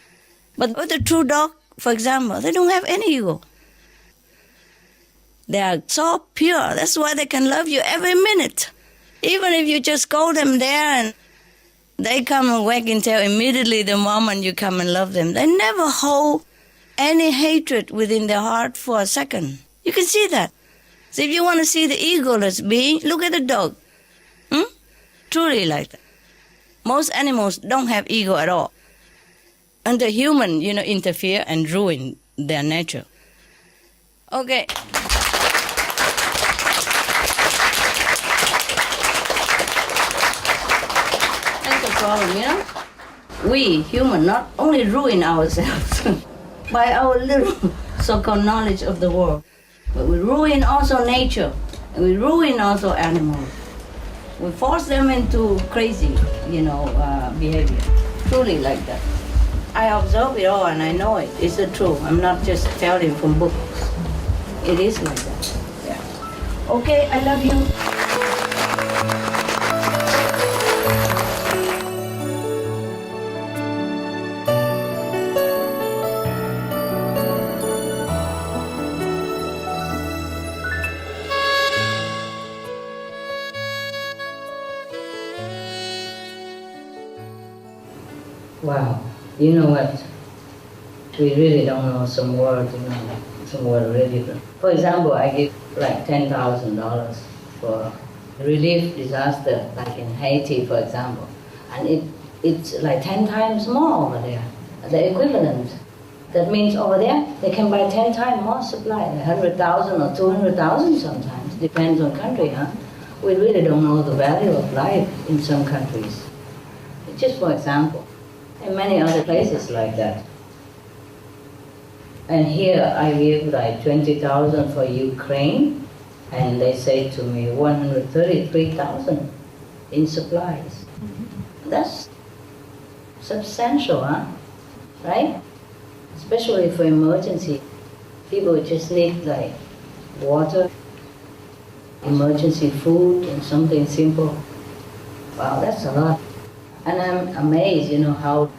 But with a true dog, for example, they don't have any ego. They are so pure. That's why they can love you every minute. Even if you just call them there and they come and wag and tail immediately the moment you come and love them. They never hold any hatred within their heart for a second. You can see that. So if you want to see the egoless being, look at the dog. Truly like that. Most animals don't have ego at all. And the human, interfere and ruin their nature. Okay. That's the problem, We, human, not only ruin ourselves by our little so-called knowledge of the world, but we ruin also nature, and we ruin also animals. We force them into crazy, behavior. Truly like that. I observe it all and I know it. It's the truth. I'm not just telling from books. It is like that. Yeah. Okay, I love you. Wow, you know what? We really don't know some words, some word really different. For example, I give like $10,000 for relief disaster, like in Haiti, for example, and it's like 10 times more over there, the equivalent. That means over there, they can buy 10 times more supply, 100,000 or 200,000 sometimes, depends on country, huh? We really don't know the value of life in some countries. Just for example, and many other places like that. And here I give like 20,000 for Ukraine, and they say to me 133,000 in supplies. That's substantial, huh? Right? Especially for emergency. People just need like water, emergency food, and something simple. Wow, that's a lot. And I'm amazed, how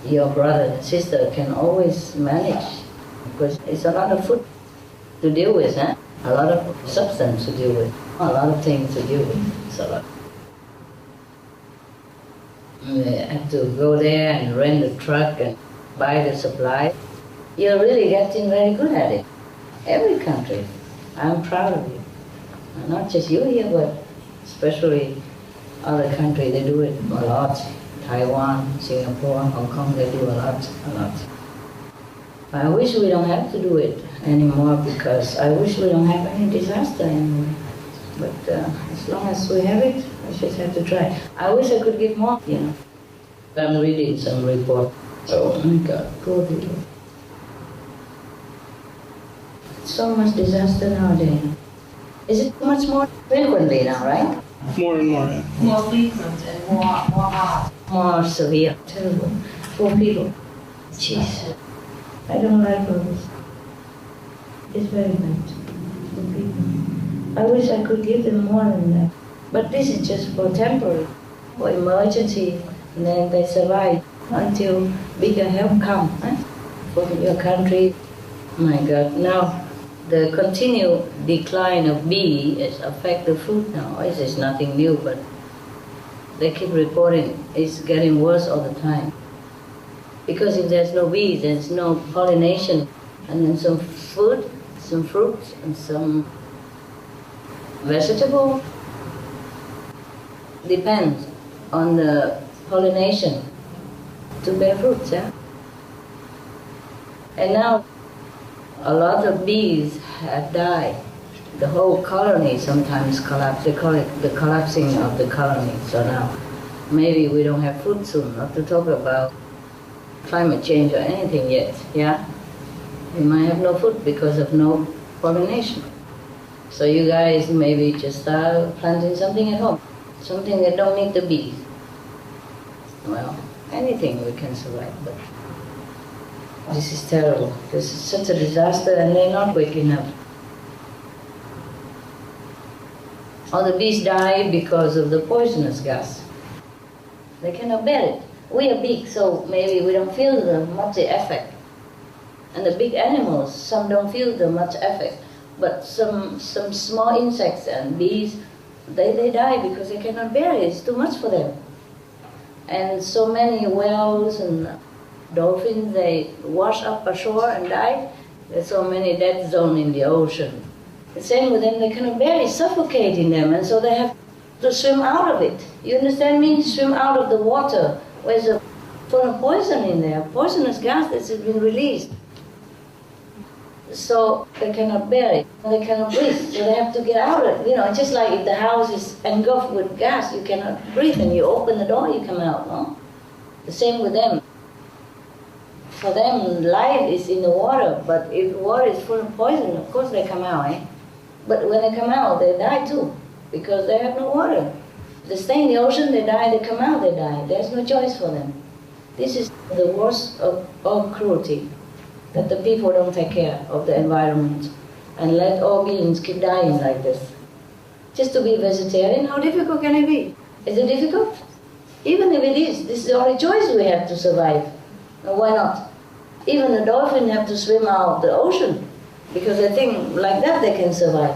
your brother and sister can always manage, because it's a lot of food to deal with, huh? A lot of substance to deal with, a lot of things to deal with. It's a lot. You have to go there and rent a truck and buy the supply. You're really getting very good at it. Every country. I'm proud of you. Not just you here, but especially other countries, they do it a lot. Taiwan, Singapore, Hong Kong, they do a lot. But I wish we don't have to do it anymore, because I wish we don't have any disaster anymore. But as long as we have it, I just have to try. I wish I could give more, I'm reading some report. Oh my God, poor people. So much disaster nowadays. Is it much more frequently now, right? More and more, yeah. More frequent and more hard. More severe. Terrible. Poor people. Jeez. I don't like all this. It's very bad. Poor people. I wish I could give them more than that. But this is just for temporary, for emergency, and then they survive until bigger help comes, from your country. My God, now the continued decline of bee has affected the fruit now. This is nothing new, but they keep reporting it's getting worse all the time. Because if there's no bees, there's no pollination, and then some food, some fruits, and some vegetable depends on the pollination to bear fruits, yeah? And now a lot of bees have died. The whole colony sometimes collapse. They call it the collapsing of the colony. So now maybe we don't have food soon, not to talk about climate change or anything yet, yeah? We might have no food because of no pollination. So you guys maybe just start planting something at home, something that don't need the bees. Well, anything we can survive, but this is terrible. This is such a disaster, and they're not waking up. All the bees die because of the poisonous gas. They cannot bear it. We are big, so maybe we don't feel the much effect. And the big animals, some don't feel the much effect. But some small insects and bees, they die because they cannot bear it. It's too much for them. And so many whales and dolphins, they wash up ashore and die. There's so many dead zones in the ocean. The same with them, they cannot bear it, suffocating them, and so they have to swim out of it. You understand me? Swim out of the water. There's a full of poison in there, poisonous gas that has been released. So they cannot bear it, they cannot breathe, so they have to get out of it. Just like if the house is engulfed with gas, you cannot breathe, and you open the door, you come out, no? The same with them. For them, life is in the water, but if the water is full of poison, of course they come out, But when they come out, they die too, because they have no water. If they stay in the ocean, they die, they come out, they die. There's no choice for them. This is the worst of all cruelty, that the people don't take care of the environment and let all beings keep dying like this. Just to be vegetarian, how difficult can it be? Is it difficult? Even if it is, this is the only choice we have to survive. Now why not? Even the dolphins have to swim out of the ocean because they think like that they can survive,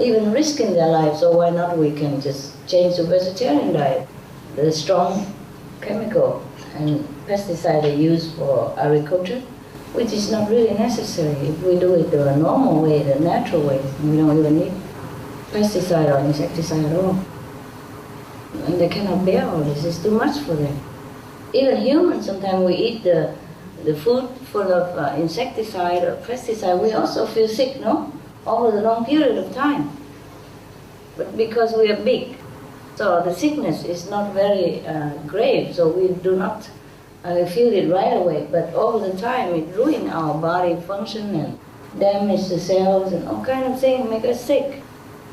even risking their lives. So why not we can just change to vegetarian diet? The strong chemical and pesticide they use for agriculture, which is not really necessary. If we do it the normal way, the natural way, we don't even need pesticide or insecticide at all. And they cannot bear all this, it's too much for them. Even humans, sometimes we eat the the food full of insecticide or pesticide, we also feel sick, no? Over the long period of time. But because we are big, so the sickness is not very grave, so we do not feel it right away. But over the time, it ruins our body function and damage the cells and all kind of things, make us sick.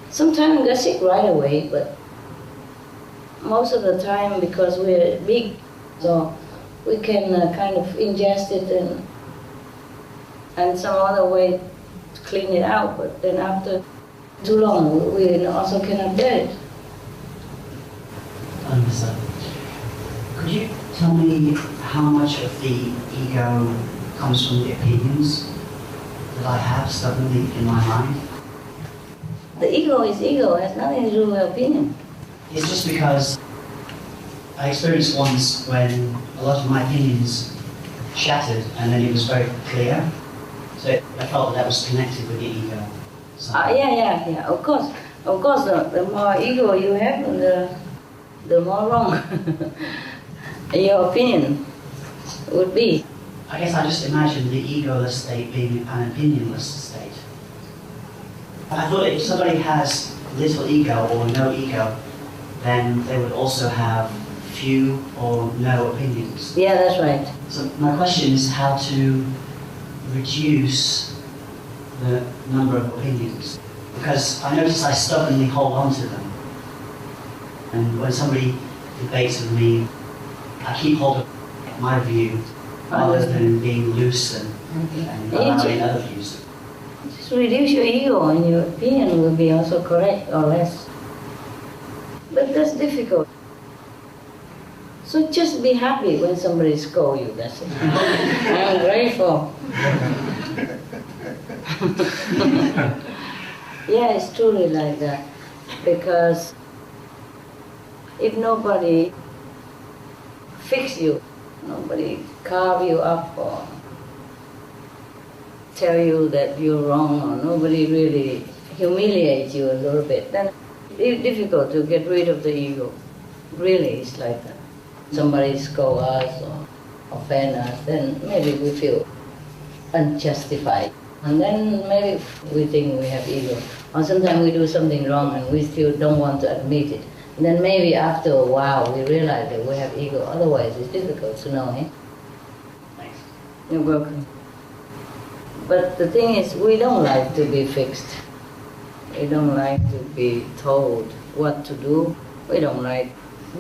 Sometimes we get sick right away, but most of the time, because we're big, so we can kind of ingest it and some other way to clean it out. But then after too long, we also cannot bear it. Understood. Could you tell me how much of the ego comes from the opinions that I have stubbornly in my mind? The ego is ego, it has nothing to do with opinion. It's just because I experienced once when a lot of my opinions shattered and then it was very clear. So I felt that was connected with the ego. So Yeah, of course. Of course, the more ego you have, the more wrong your opinion would be. I guess I just imagined the egoless state being an opinionless state. I thought if somebody has little ego or no ego, then they would also have few or no opinions. Yeah, that's right. So my question is how to reduce the number of opinions. Because I notice I stubbornly hold on to them. And when somebody debates with me, I keep hold of my view rather than being loose and allowing other views. Just reduce your ego and your opinion will be also correct or less. But that's difficult. So just be happy when somebody scolds you, that's it. I'm grateful. Yeah, it's truly like that. Because if nobody fix you, nobody carve you up or tell you that you're wrong, or nobody really humiliates you a little bit, then it's difficult to get rid of the ego. Really, it's like that. Somebody scold us or offend us, then maybe we feel unjustified. And then maybe we think we have ego. Or sometimes we do something wrong and we still don't want to admit it. And then maybe after a while we realize that we have ego. Otherwise it's difficult to know, eh? Thanks. You're welcome. But the thing is, we don't like to be fixed. We don't like to be told what to do. We don't like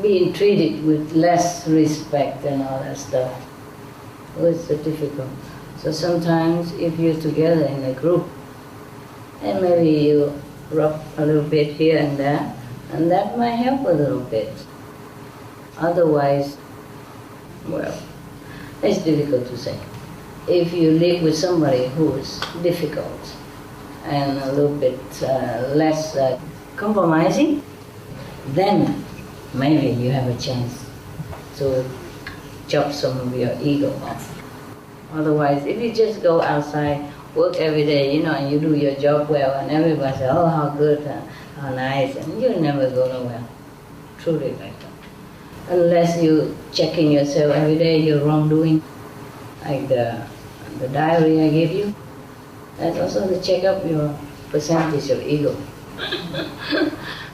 being treated with less respect and all that stuff. It's so difficult. So sometimes if you're together in a group, and maybe you rub a little bit here and there, and that might help a little bit. Otherwise, well, it's difficult to say. If you live with somebody who is difficult and a little bit less compromising, then maybe you have a chance to chop some of your ego off. Otherwise, if you just go outside, work every day, and you do your job well, and everybody says, oh, how good, how nice, and you'll never go nowhere. Truly like that. Unless you checking yourself every day, your wrongdoing, like the diary I gave you, that's also to check up your percentage of ego.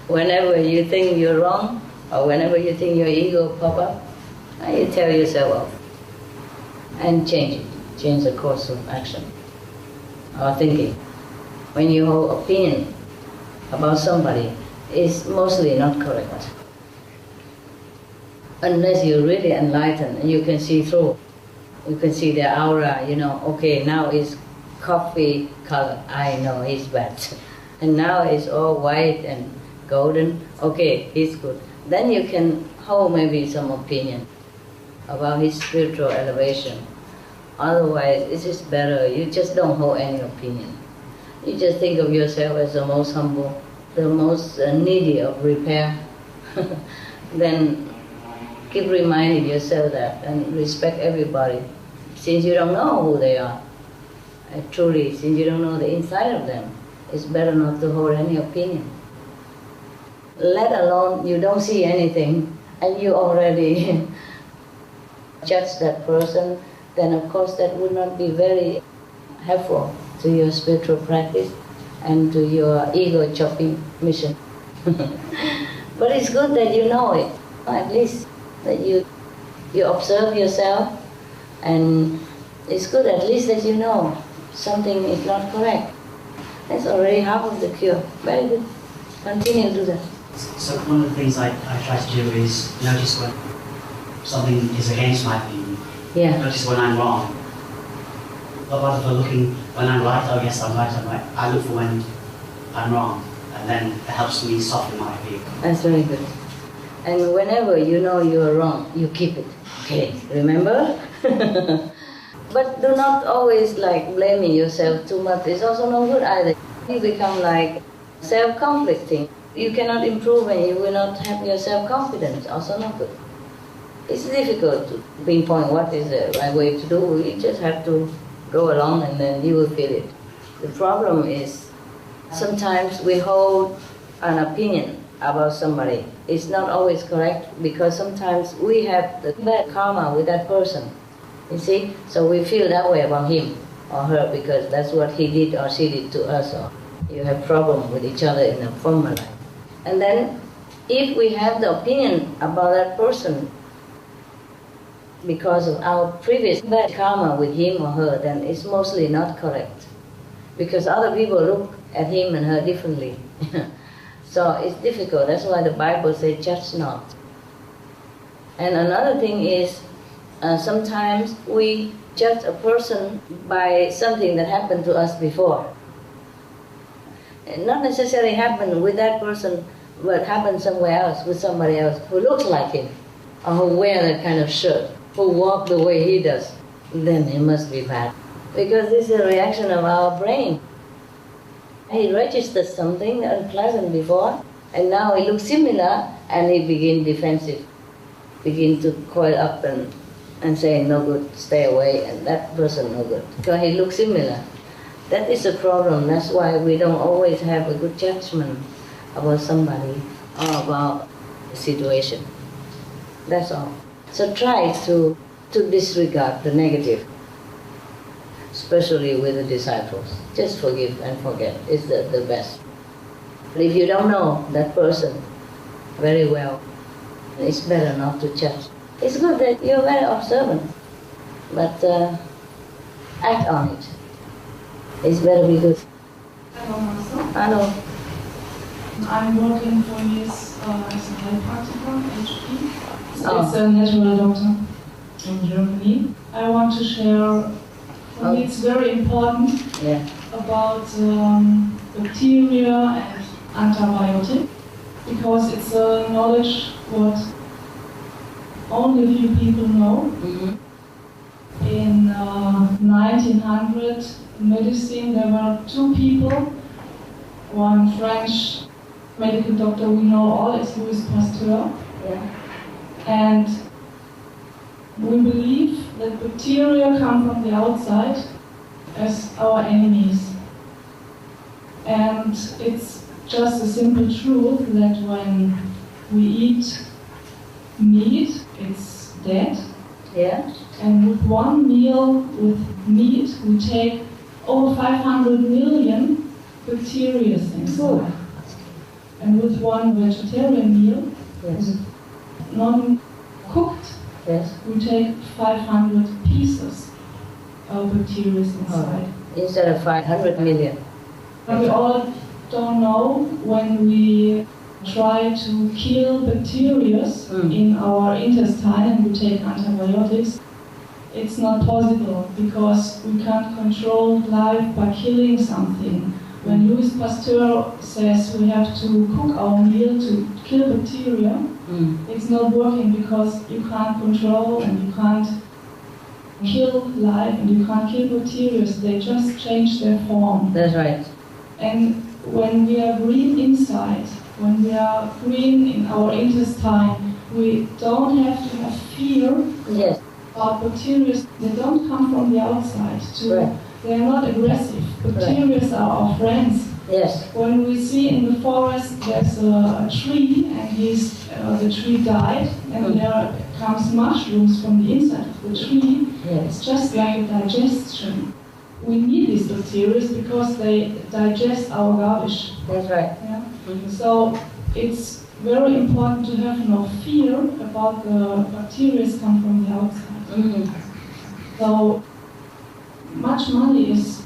Whenever you think you're wrong, or whenever you think your ego pop up, you tell yourself off and change it. Change the course of action or thinking. When you hold opinion about somebody, it's mostly not correct. Unless you're really enlightened and you can see through. You can see their aura, okay, now it's coffee color, I know it's bad. And now it's all white and golden, okay, it's good. Then you can hold maybe some opinion about his spiritual elevation. Otherwise, it's just better, you just don't hold any opinion. You just think of yourself as the most humble, the most needy of repair. Then keep reminding yourself that and respect everybody. Since you don't know who they are, truly, since you don't know the inside of them, it's better not to hold any opinion. Let alone you don't see anything and you already judge that person then of course that would not be very helpful to your spiritual practice and to your ego chopping mission. But it's good that you know it, at least that you observe yourself, and it's good at least that you know something is not correct. That's already half of the cure. Very good. Continue to do that. So one of the things I try to do is notice when something is against my opinion. Yeah. Notice when I'm wrong. But rather than looking when I'm right, oh yes, I'm right, I look for when I'm wrong. And then it helps me soften my view. That's very good. And whenever you know you are wrong, you keep it. Okay, remember? But do not always like blaming yourself too much. It's also no good either. You become like self-conflicting. You cannot improve and you will not have your self-confidence. Also not good. It's difficult to pinpoint what is the right way to do. You just have to go along and then you will feel it. The problem is sometimes we hold an opinion about somebody. It's not always correct because sometimes we have the bad karma with that person. You see? So we feel that way about him or her because that's what he did or she did to us, or you have problem with each other in a former life. And then if we have the opinion about that person because of our previous bad karma with him or her, then it's mostly not correct. Because other people look at him and her differently. So it's difficult. That's why the Bible says, judge not. And another thing is, sometimes we judge a person by something that happened to us before. And not necessarily happened with that person, but happened somewhere else, with somebody else who looks like him, or who wears that kind of shirt, who walks the way he does. Then it must be bad. Because this is a reaction of our brain. He registered something unpleasant before, and now it looks similar, and he begins defensive, begin to coil up and say, no good, stay away, and that person no good, because he looks similar. That is a problem. That's why we don't always have a good judgment about somebody or about the situation. That's all. So try to disregard the negative, especially with the disciples. Just forgive and forget. It's the best. But if you don't know that person very well, it's better not to judge. It's good that you're very observant, but act on it. It's better be good. Hello, Master. Hello. I'm working for years as a Heilpraktiker, HP. Oh. It's a natural doctor in Germany. I want to share, for me it's very important, Yeah. about bacteria and antibiotic, because it's a knowledge what only a few people know. Mm-hmm. In 1900 medicine, there were two people, one French medical doctor we know all is Louis Pasteur, Yeah. and we believe that bacteria come from the outside as our enemies. And it's just a simple truth that when we eat meat, it's dead. Yeah. And with one meal with meat, we take over 500 million bacteria inside. And with one vegetarian meal, Yes. non-cooked, Yes. we take 500 pieces of bacteria inside. Instead of 500 million. And we all don't know when we try to kill bacteria in our intestine and we take antibiotics. It's not possible because we can't control life by killing something. When Louis Pasteur says we have to cook our meal to kill bacteria, it's not working because you can't control and you can't kill life and you can't kill bacteria. They just change their form. That's right. And when we are green inside, when we are green in our intestine, we don't have to have fear Yes. about bacteria. They don't come from the outside to Right. They are not aggressive. Bacteria are our friends. Yes. When we see in the forest there's a tree and the tree died and there comes mushrooms from the inside of the tree, it's just like a digestion. We need these bacteria because they digest our garbage. That's right. Yeah? So it's very important to have no fear about the bacteria come from the outside. So much money is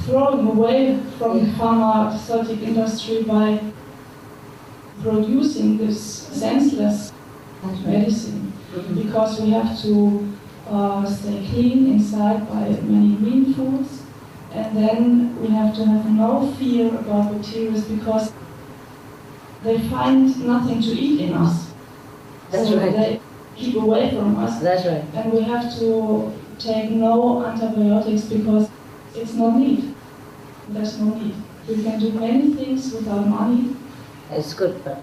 thrown away from the pharmaceutical industry by producing this senseless medicine, because we have to stay clean inside by many green foods, and then we have to have no fear about bacteria because they find nothing to eat in us. That's so right. They keep away from us. That's right. And we have to take no antibiotics because it's no need. There's no need. We can do many things without money. It's good, but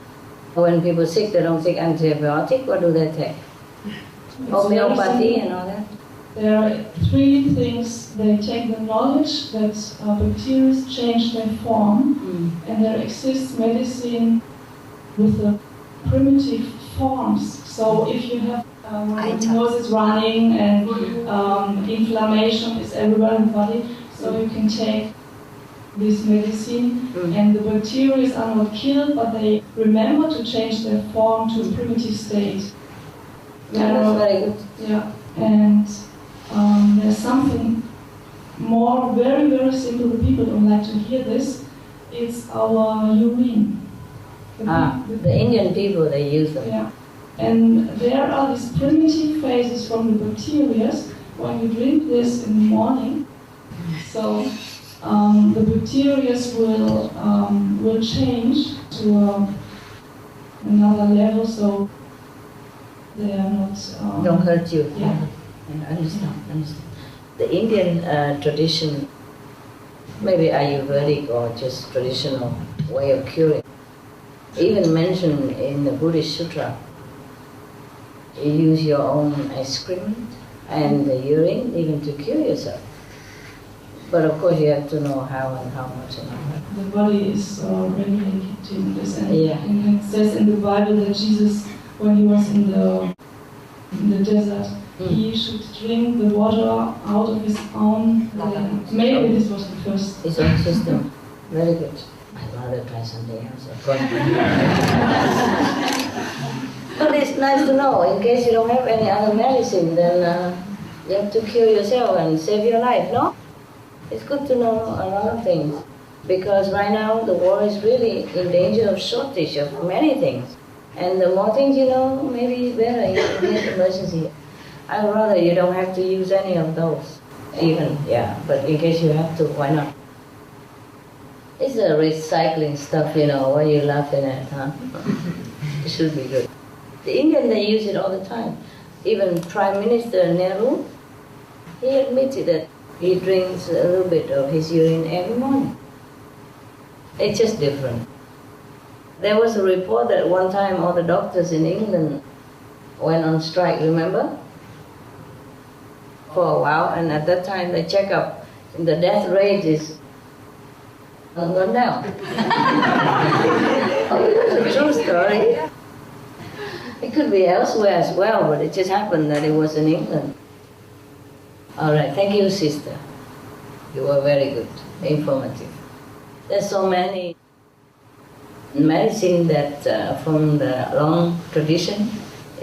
when people sick, they don't take antibiotic. What do they take? Homeopathy and all that? There are 3 things. They take the knowledge that bacteria change their form, and there exists medicine with the primitive forms. So if you have nose is running and inflammation is everywhere in the body, so you can take this medicine, and the bacteria are not killed, but they remember to change their form to a primitive state. That's very good. Yeah, and there's something more, very, very simple. The people don't like to hear this. It's our urine. The Indian people, they use them. Yeah, and there are these primitive phases from the bacteria when you drink this in the morning. So the bacteria will change to another level, so they are not. Don't hurt you. Yeah. I understand. The Indian tradition, maybe Ayurvedic or just traditional way of curing, even mentioned in the Buddhist Sutra. You use your own excrement and the urine even to cure yourself. But of course you have to know how and how much and how much. The body is regulated in this, and Yeah. it says in the Bible that Jesus, when he was in the desert, he should drink the water out of his own land. Maybe this was the first. His own system. Very good. I'd rather try something else. Of course. But it's nice to know, in case you don't have any other medicine, then you have to cure yourself and save your life, no? It's good to know a lot of things. Because right now the world is really in danger of shortage of many things. And the more things you know, maybe better in case of emergency. I'd rather you don't have to use any of those. Even, yeah, but in case you have to, why not? It's a recycling stuff, what you're laughing at, huh? It should be good. The Indian, they use it all the time. Even Prime Minister Nehru, he admitted that he drinks a little bit of his urine every morning. It's just different. There was a report that one time all the doctors in England went on strike, remember? For a while, and at that time the checkup, the death rate is gone down. It's a true story. It could be elsewhere as well, but it just happened that it was in England. All right, thank you, sister. You were very good, informative. There's so many medicine that from the long tradition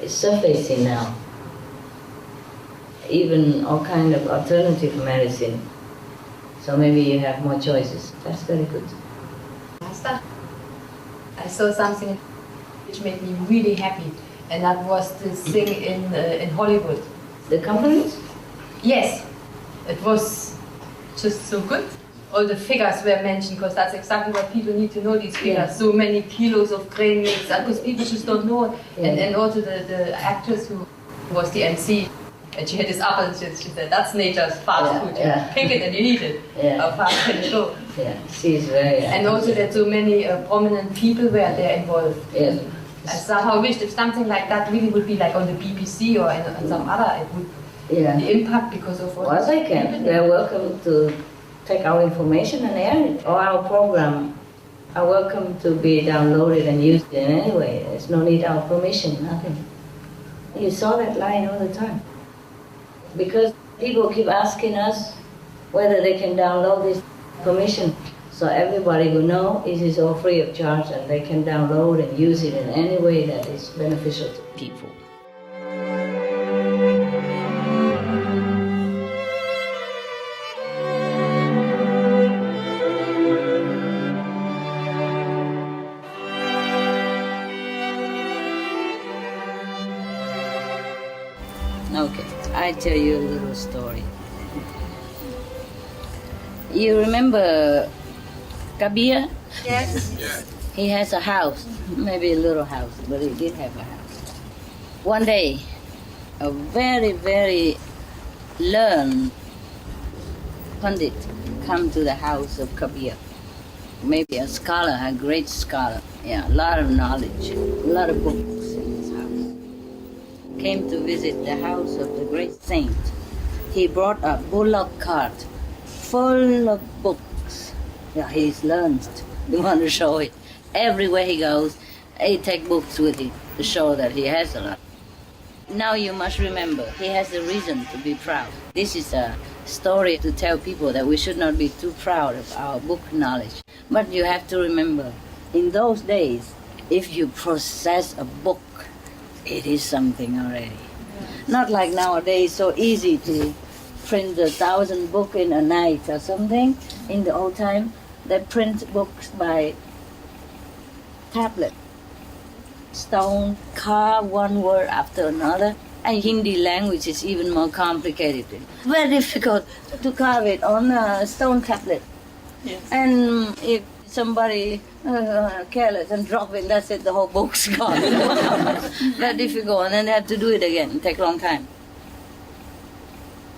is surfacing now. Even all kind of alternative medicine. So maybe you have more choices. That's very good. Master, I saw something which made me really happy, and that was this thing in Hollywood. The companies? Yes, it was just so good. All the figures were mentioned, because that's exactly what people need to know, these figures. Yeah. So many kilos of grain mix, because people just don't know. Yeah. And also the actress who was the MC, and she had this apple, and she said, that's nature's fast food. You pick it and you eat it. How fast can you go? Yeah, she's very... And also that so many prominent people were there involved. Yeah. I somehow wished if something like that really would be like on the BBC or in some other, it would Yeah. the impact because of what? Well, they can. They're welcome to take our information and air it. Or our program are welcome to be downloaded and used in any way. There's no need our permission, nothing. You saw that line all the time. Because people keep asking us whether they can download this permission. So everybody will know it is all free of charge and they can download and use it in any way that is beneficial to people. Okay, I tell you a little story. You remember Kabir? Yes. He has a house, maybe a little house, but he did have a house. One day, a very, very learned pundit come to the house of Kabir. Maybe a scholar, a great scholar. Yeah, a lot of knowledge, a lot of books in his house. Came to visit the house of the great saint. He brought a bullock cart full of books. Yeah, he's learned. You want to show it. Everywhere he goes, he takes books with him to show that he has a lot. Now you must remember, he has a reason to be proud. This is a story to tell people that we should not be too proud of our book knowledge. But you have to remember, in those days, if you process a book, it is something already. Not like nowadays, so easy to print 1,000 books in a night or something. In the old time, they print books by tablet. Stone, carve one word after another. And Hindi language is even more complicated. Very difficult to carve it on a stone tablet. Yes. And if somebody careless and drop it, that's it, the whole book's gone. Very difficult, and then they have to do it again. It takes a long time.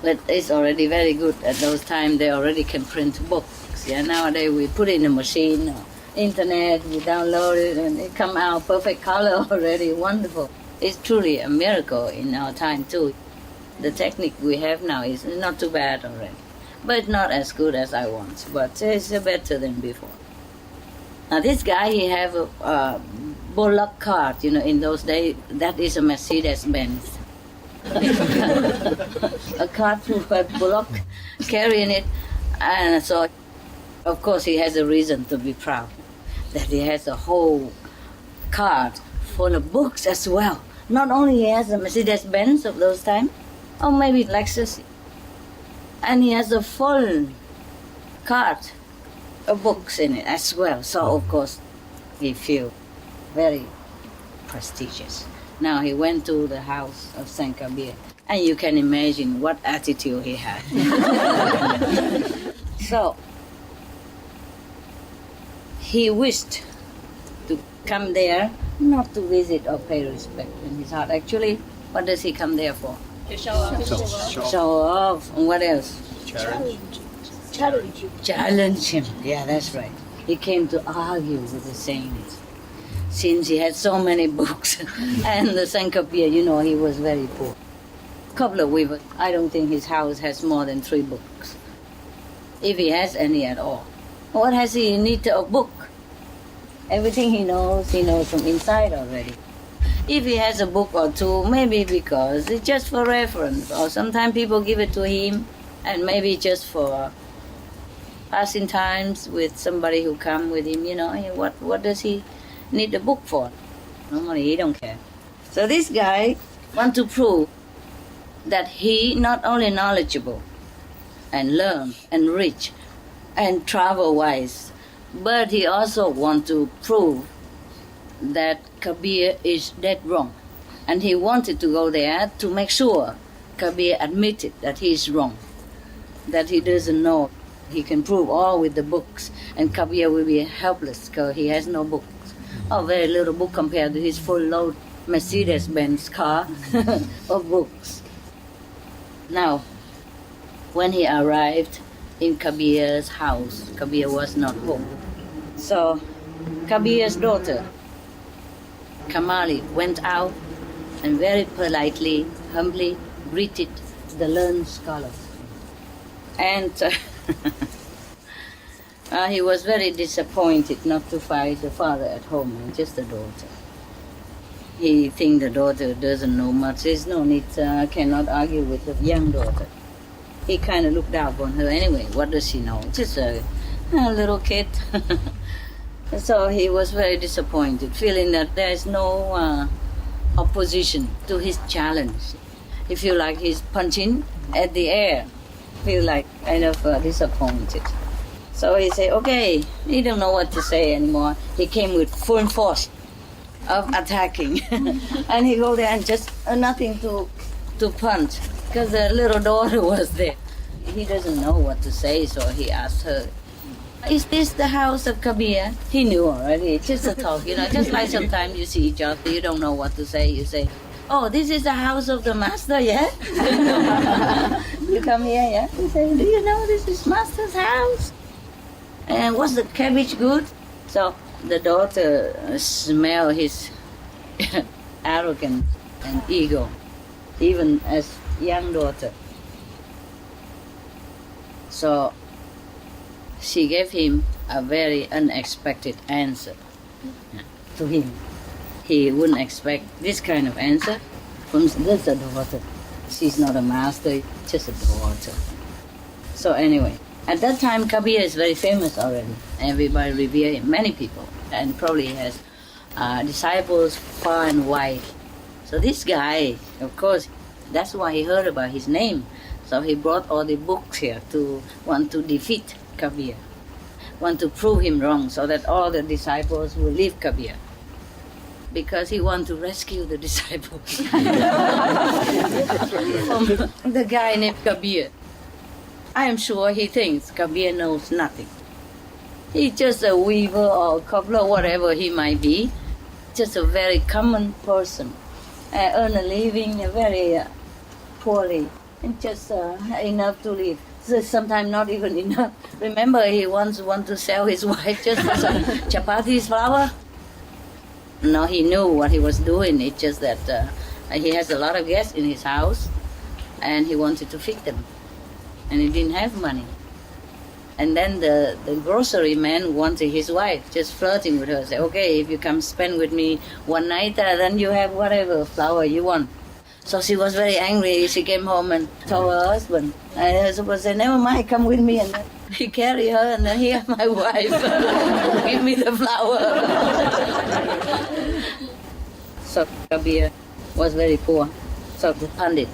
But it's already very good. At those times, they already can print books. Yeah, nowadays we put it in a machine, or internet, we download it, and it come out perfect color already. Wonderful. It's truly a miracle in our time too. The technique we have now is not too bad already, but not as good as I want. But it's better than before. Now this guy, he have a bullock cart. You know, in those days, that is a Mercedes-Benz. A cart with a bullock carrying it, and so of course he has a reason to be proud that he has a whole cart full of books as well. Not only he has a Mercedes-Benz of those times, or maybe Lexus, and he has a full cart of books in it as well. So of course he feels very prestigious. Now he went to the house of Saint Kabir, and you can imagine what attitude he had. So he wished to come there, not to visit or pay respect in his heart. Actually, what does he come there for? To show off. Show off. And what else? Challenge. Challenge him. Yeah, that's right. He came to argue with the saints. Since he had so many books, and the Saint Kabir, you know, he was very poor. Couple of weavers. I don't think his house has more than 3 books, if he has any at all. What has he in need of book? Everything he knows from inside already. If he has a book or two, maybe because it's just for reference, or sometimes people give it to him, and maybe just for passing times with somebody who come with him. You know, what does he need a book for? Normally he don't care. So this guy want to prove that he not only knowledgeable and learn and rich and travel wise, but he also want to prove that Kabir is dead wrong. And he wanted to go there to make sure Kabir admitted that he is wrong, that he doesn't know. He can prove all with the books, and Kabir will be helpless because he has no books. Oh, very little book compared to his full load Mercedes-Benz car of books. Now, when he arrived in Kabir's house, Kabir was not home. So Kabir's daughter, Kamali, went out and very politely, humbly greeted the learned scholars. And he was very disappointed not to find the father at home and just the daughter. He thinks the daughter doesn't know much. There's no need, cannot argue with the young daughter. He kind of looked down on her anyway. What does she know? Just a little kid. So he was very disappointed, feeling that there is no opposition to his challenge. He feel like he's punching at the air. Feel like kind of disappointed. So he said, okay, he don't know what to say anymore. He came with full force of attacking. And he go there and just nothing to punch, because the little daughter was there. He doesn't know what to say, so he asked her, is this the house of Kabir? He knew already. It's just a talk, just like sometimes you see each other, you don't know what to say. You say, oh, this is the house of the master, yeah? You come here, yeah? You say, do you know this is master's house? And was the cabbage good? So the daughter smelled his arrogance and ego, even as young daughter. So she gave him a very unexpected answer to him. He wouldn't expect this kind of answer from this daughter. She's not a master, just a daughter. So anyway, at that time Kabir is very famous already. Everybody revere him, many people, and probably has disciples far and wide. So this guy, of course, that's why he heard about his name. So he brought all the books here to want to defeat Kabir, want to prove him wrong, so that all the disciples will leave Kabir, because he wants to rescue the disciples from the guy named Kabir. I am sure he thinks Kabir knows nothing. He's just a weaver or a cobbler, whatever he might be, just a very common person, earn a living very poorly, and just enough to live. So sometimes not even enough. Remember, he once wanted to sell his wife just for some chapatis flour. No, he knew what he was doing. It's just that he has a lot of guests in his house, and he wanted to feed them, and he didn't have money. And then the grocery man wanted his wife, just flirting with her, say, okay, if you come spend with me one night, then you have whatever flour you want. So she was very angry. She came home and told her husband. And her husband said, never mind, come with me. And he carried her, and then here, my wife, give me the flour. So Kabir was very poor. So the Pandit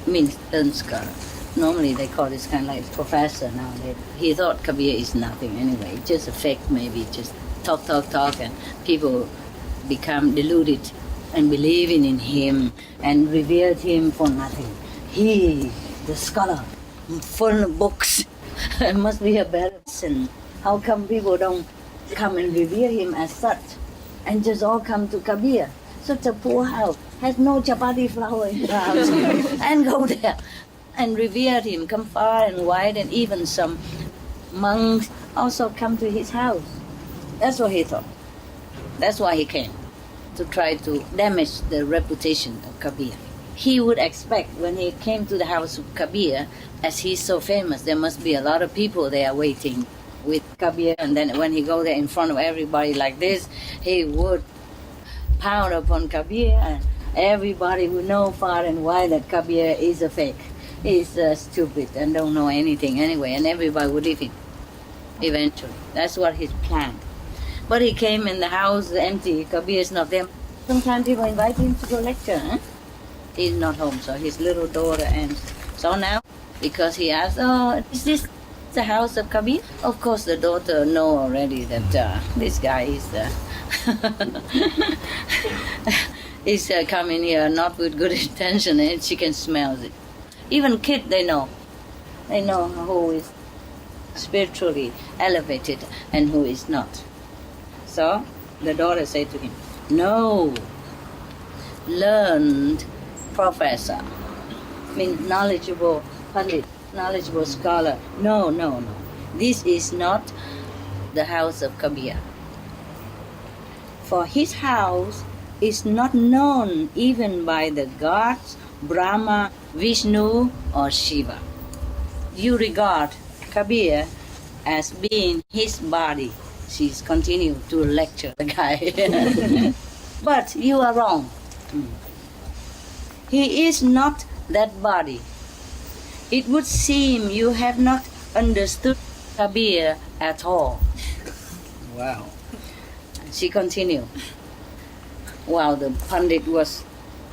means learned scholar. Normally they call this kind of like professor nowadays. He thought Kabir is nothing anyway, just a fake maybe, just talk, and people become deluded and believing in him and revered him for nothing. He, the scholar, full of books, must be a better person. How come people don't come and revere him as such and just all come to Kabir? Such a poor house, has no chapati flour in the house, and go there and revere him, come far and wide, and even some monks also come to his house. That's what he thought. That's why he came, to try to damage the reputation of Kabir. He would expect when he came to the house of Kabir, as he's so famous, there must be a lot of people there waiting with Kabir, and then when he go there in front of everybody like this, he would pound upon Kabir, and everybody would know far and wide that Kabir is a fake. He's stupid and don't know anything anyway, and everybody would leave him eventually. That's what he planned. But he came in the house empty, Kabir is not there. Sometimes people invite him to go lecture. He's not home, so his little daughter answers. So now, because he asked, oh, is this the house of Kabir? Of course the daughter know already that this guy is coming here not with good intention, and she can smell it. Even kids, they know. They know who is spiritually elevated and who is not. So the daughter said to him, no, learned professor, means knowledgeable Pandit, knowledgeable scholar. No. This is not the house of Kabir. For his house is not known even by the gods, Brahma, Vishnu or Shiva. You regard Kabir as being his body. She's continued to lecture the guy. But you are wrong. He is not that body. It would seem you have not understood Kabir at all. Wow. She continued. Wow, the Pandit was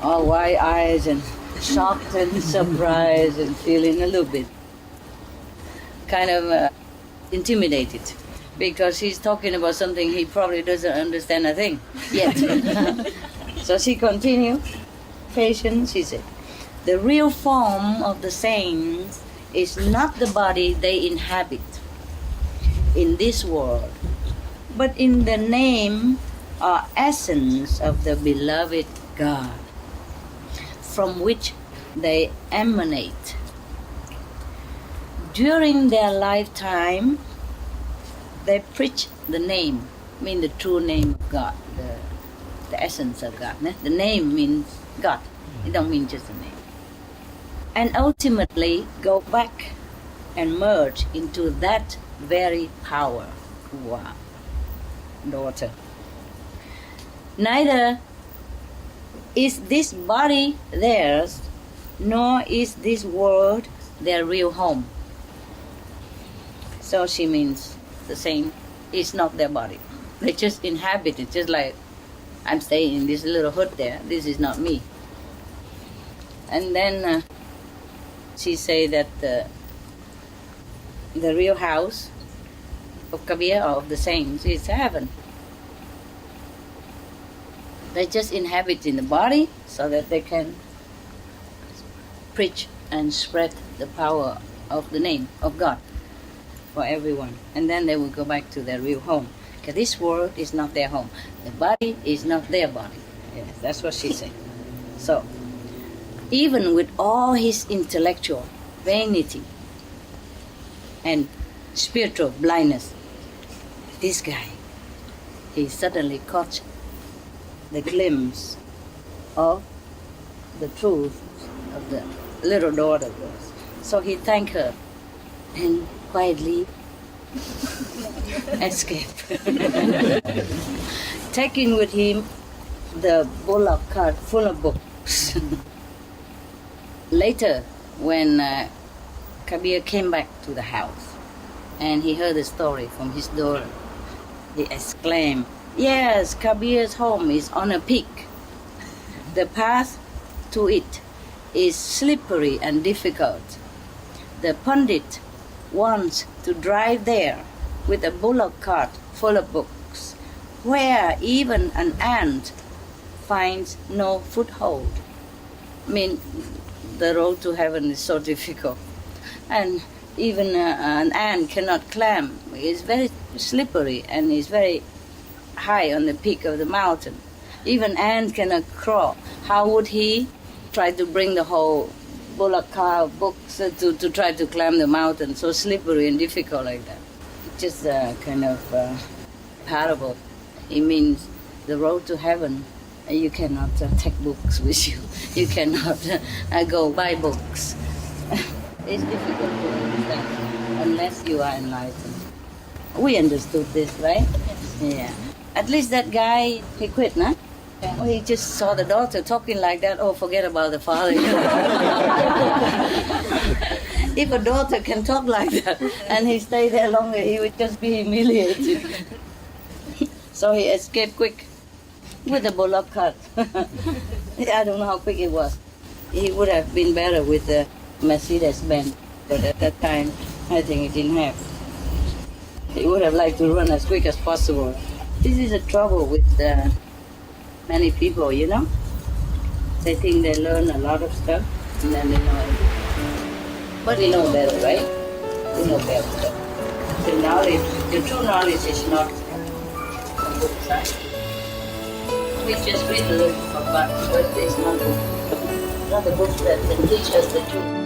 all wide eyes and shocked and surprised and feeling a little bit kind of intimidated, because he's talking about something he probably doesn't understand a thing yet. So she continued, patient, she said, the real form of the saints is not the body they inhabit in this world, but in the name or essence of the beloved God, from which they emanate. During their lifetime, they preach the name, mean the true name of God, the essence of God. The name means God. It don't mean just the name. And ultimately go back and merge into that very power. Wow, daughter. Neither is this body theirs, nor is this world their real home. So she means the same. It's not their body. They just inhabit it, just like I'm staying in this little hut there. This is not me. And then she say that the real house of Kabir or of the saints is heaven. They just inhabit in the body so that they can preach and spread the power of the name of God for everyone. And then they will go back to their real home. Because this world is not their home. The body is not their body. Yes, that's what she said. So, even with all his intellectual vanity and spiritual blindness, this guy, he suddenly caught the glimpse of the truth of the little daughter was. So he thanked her and quietly escaped, taking with him the bullock cart full of books. Later, when Kabir came back to the house and he heard the story from his daughter, he exclaimed, yes, Kabir's home is on a peak. The path to it is slippery and difficult. The Pandit wants to drive there with a bullock cart full of books, where even an ant finds no foothold. I mean, the road to heaven is so difficult. And even an ant cannot climb. It's very slippery and it's very high on the peak of the mountain. Even ant cannot crawl. How would he try to bring the whole bullock car books to try to climb the mountain, so slippery and difficult like that? It's just a kind of parable. It means the road to heaven, you cannot take books with you. You cannot go buy books. It's difficult to understand unless you are enlightened. We understood this, right? Yeah. At least that guy, he quit, nah? Oh, he just saw the daughter talking like that. Oh, forget about the father. If a daughter can talk like that and he stayed there longer, he would just be humiliated. So he escaped quick with a bullock cart. I don't know how quick it was. He would have been better with the Mercedes-Benz, but at that time, I think he didn't have. He would have liked to run as quick as possible. This is a trouble with many people, you know. They think they learn a lot of stuff, and then they know it. But they know better, right? They know better. The knowledge, the true knowledge is not on both sides. We just read a little from God, but it's not the book that can teach us the truth.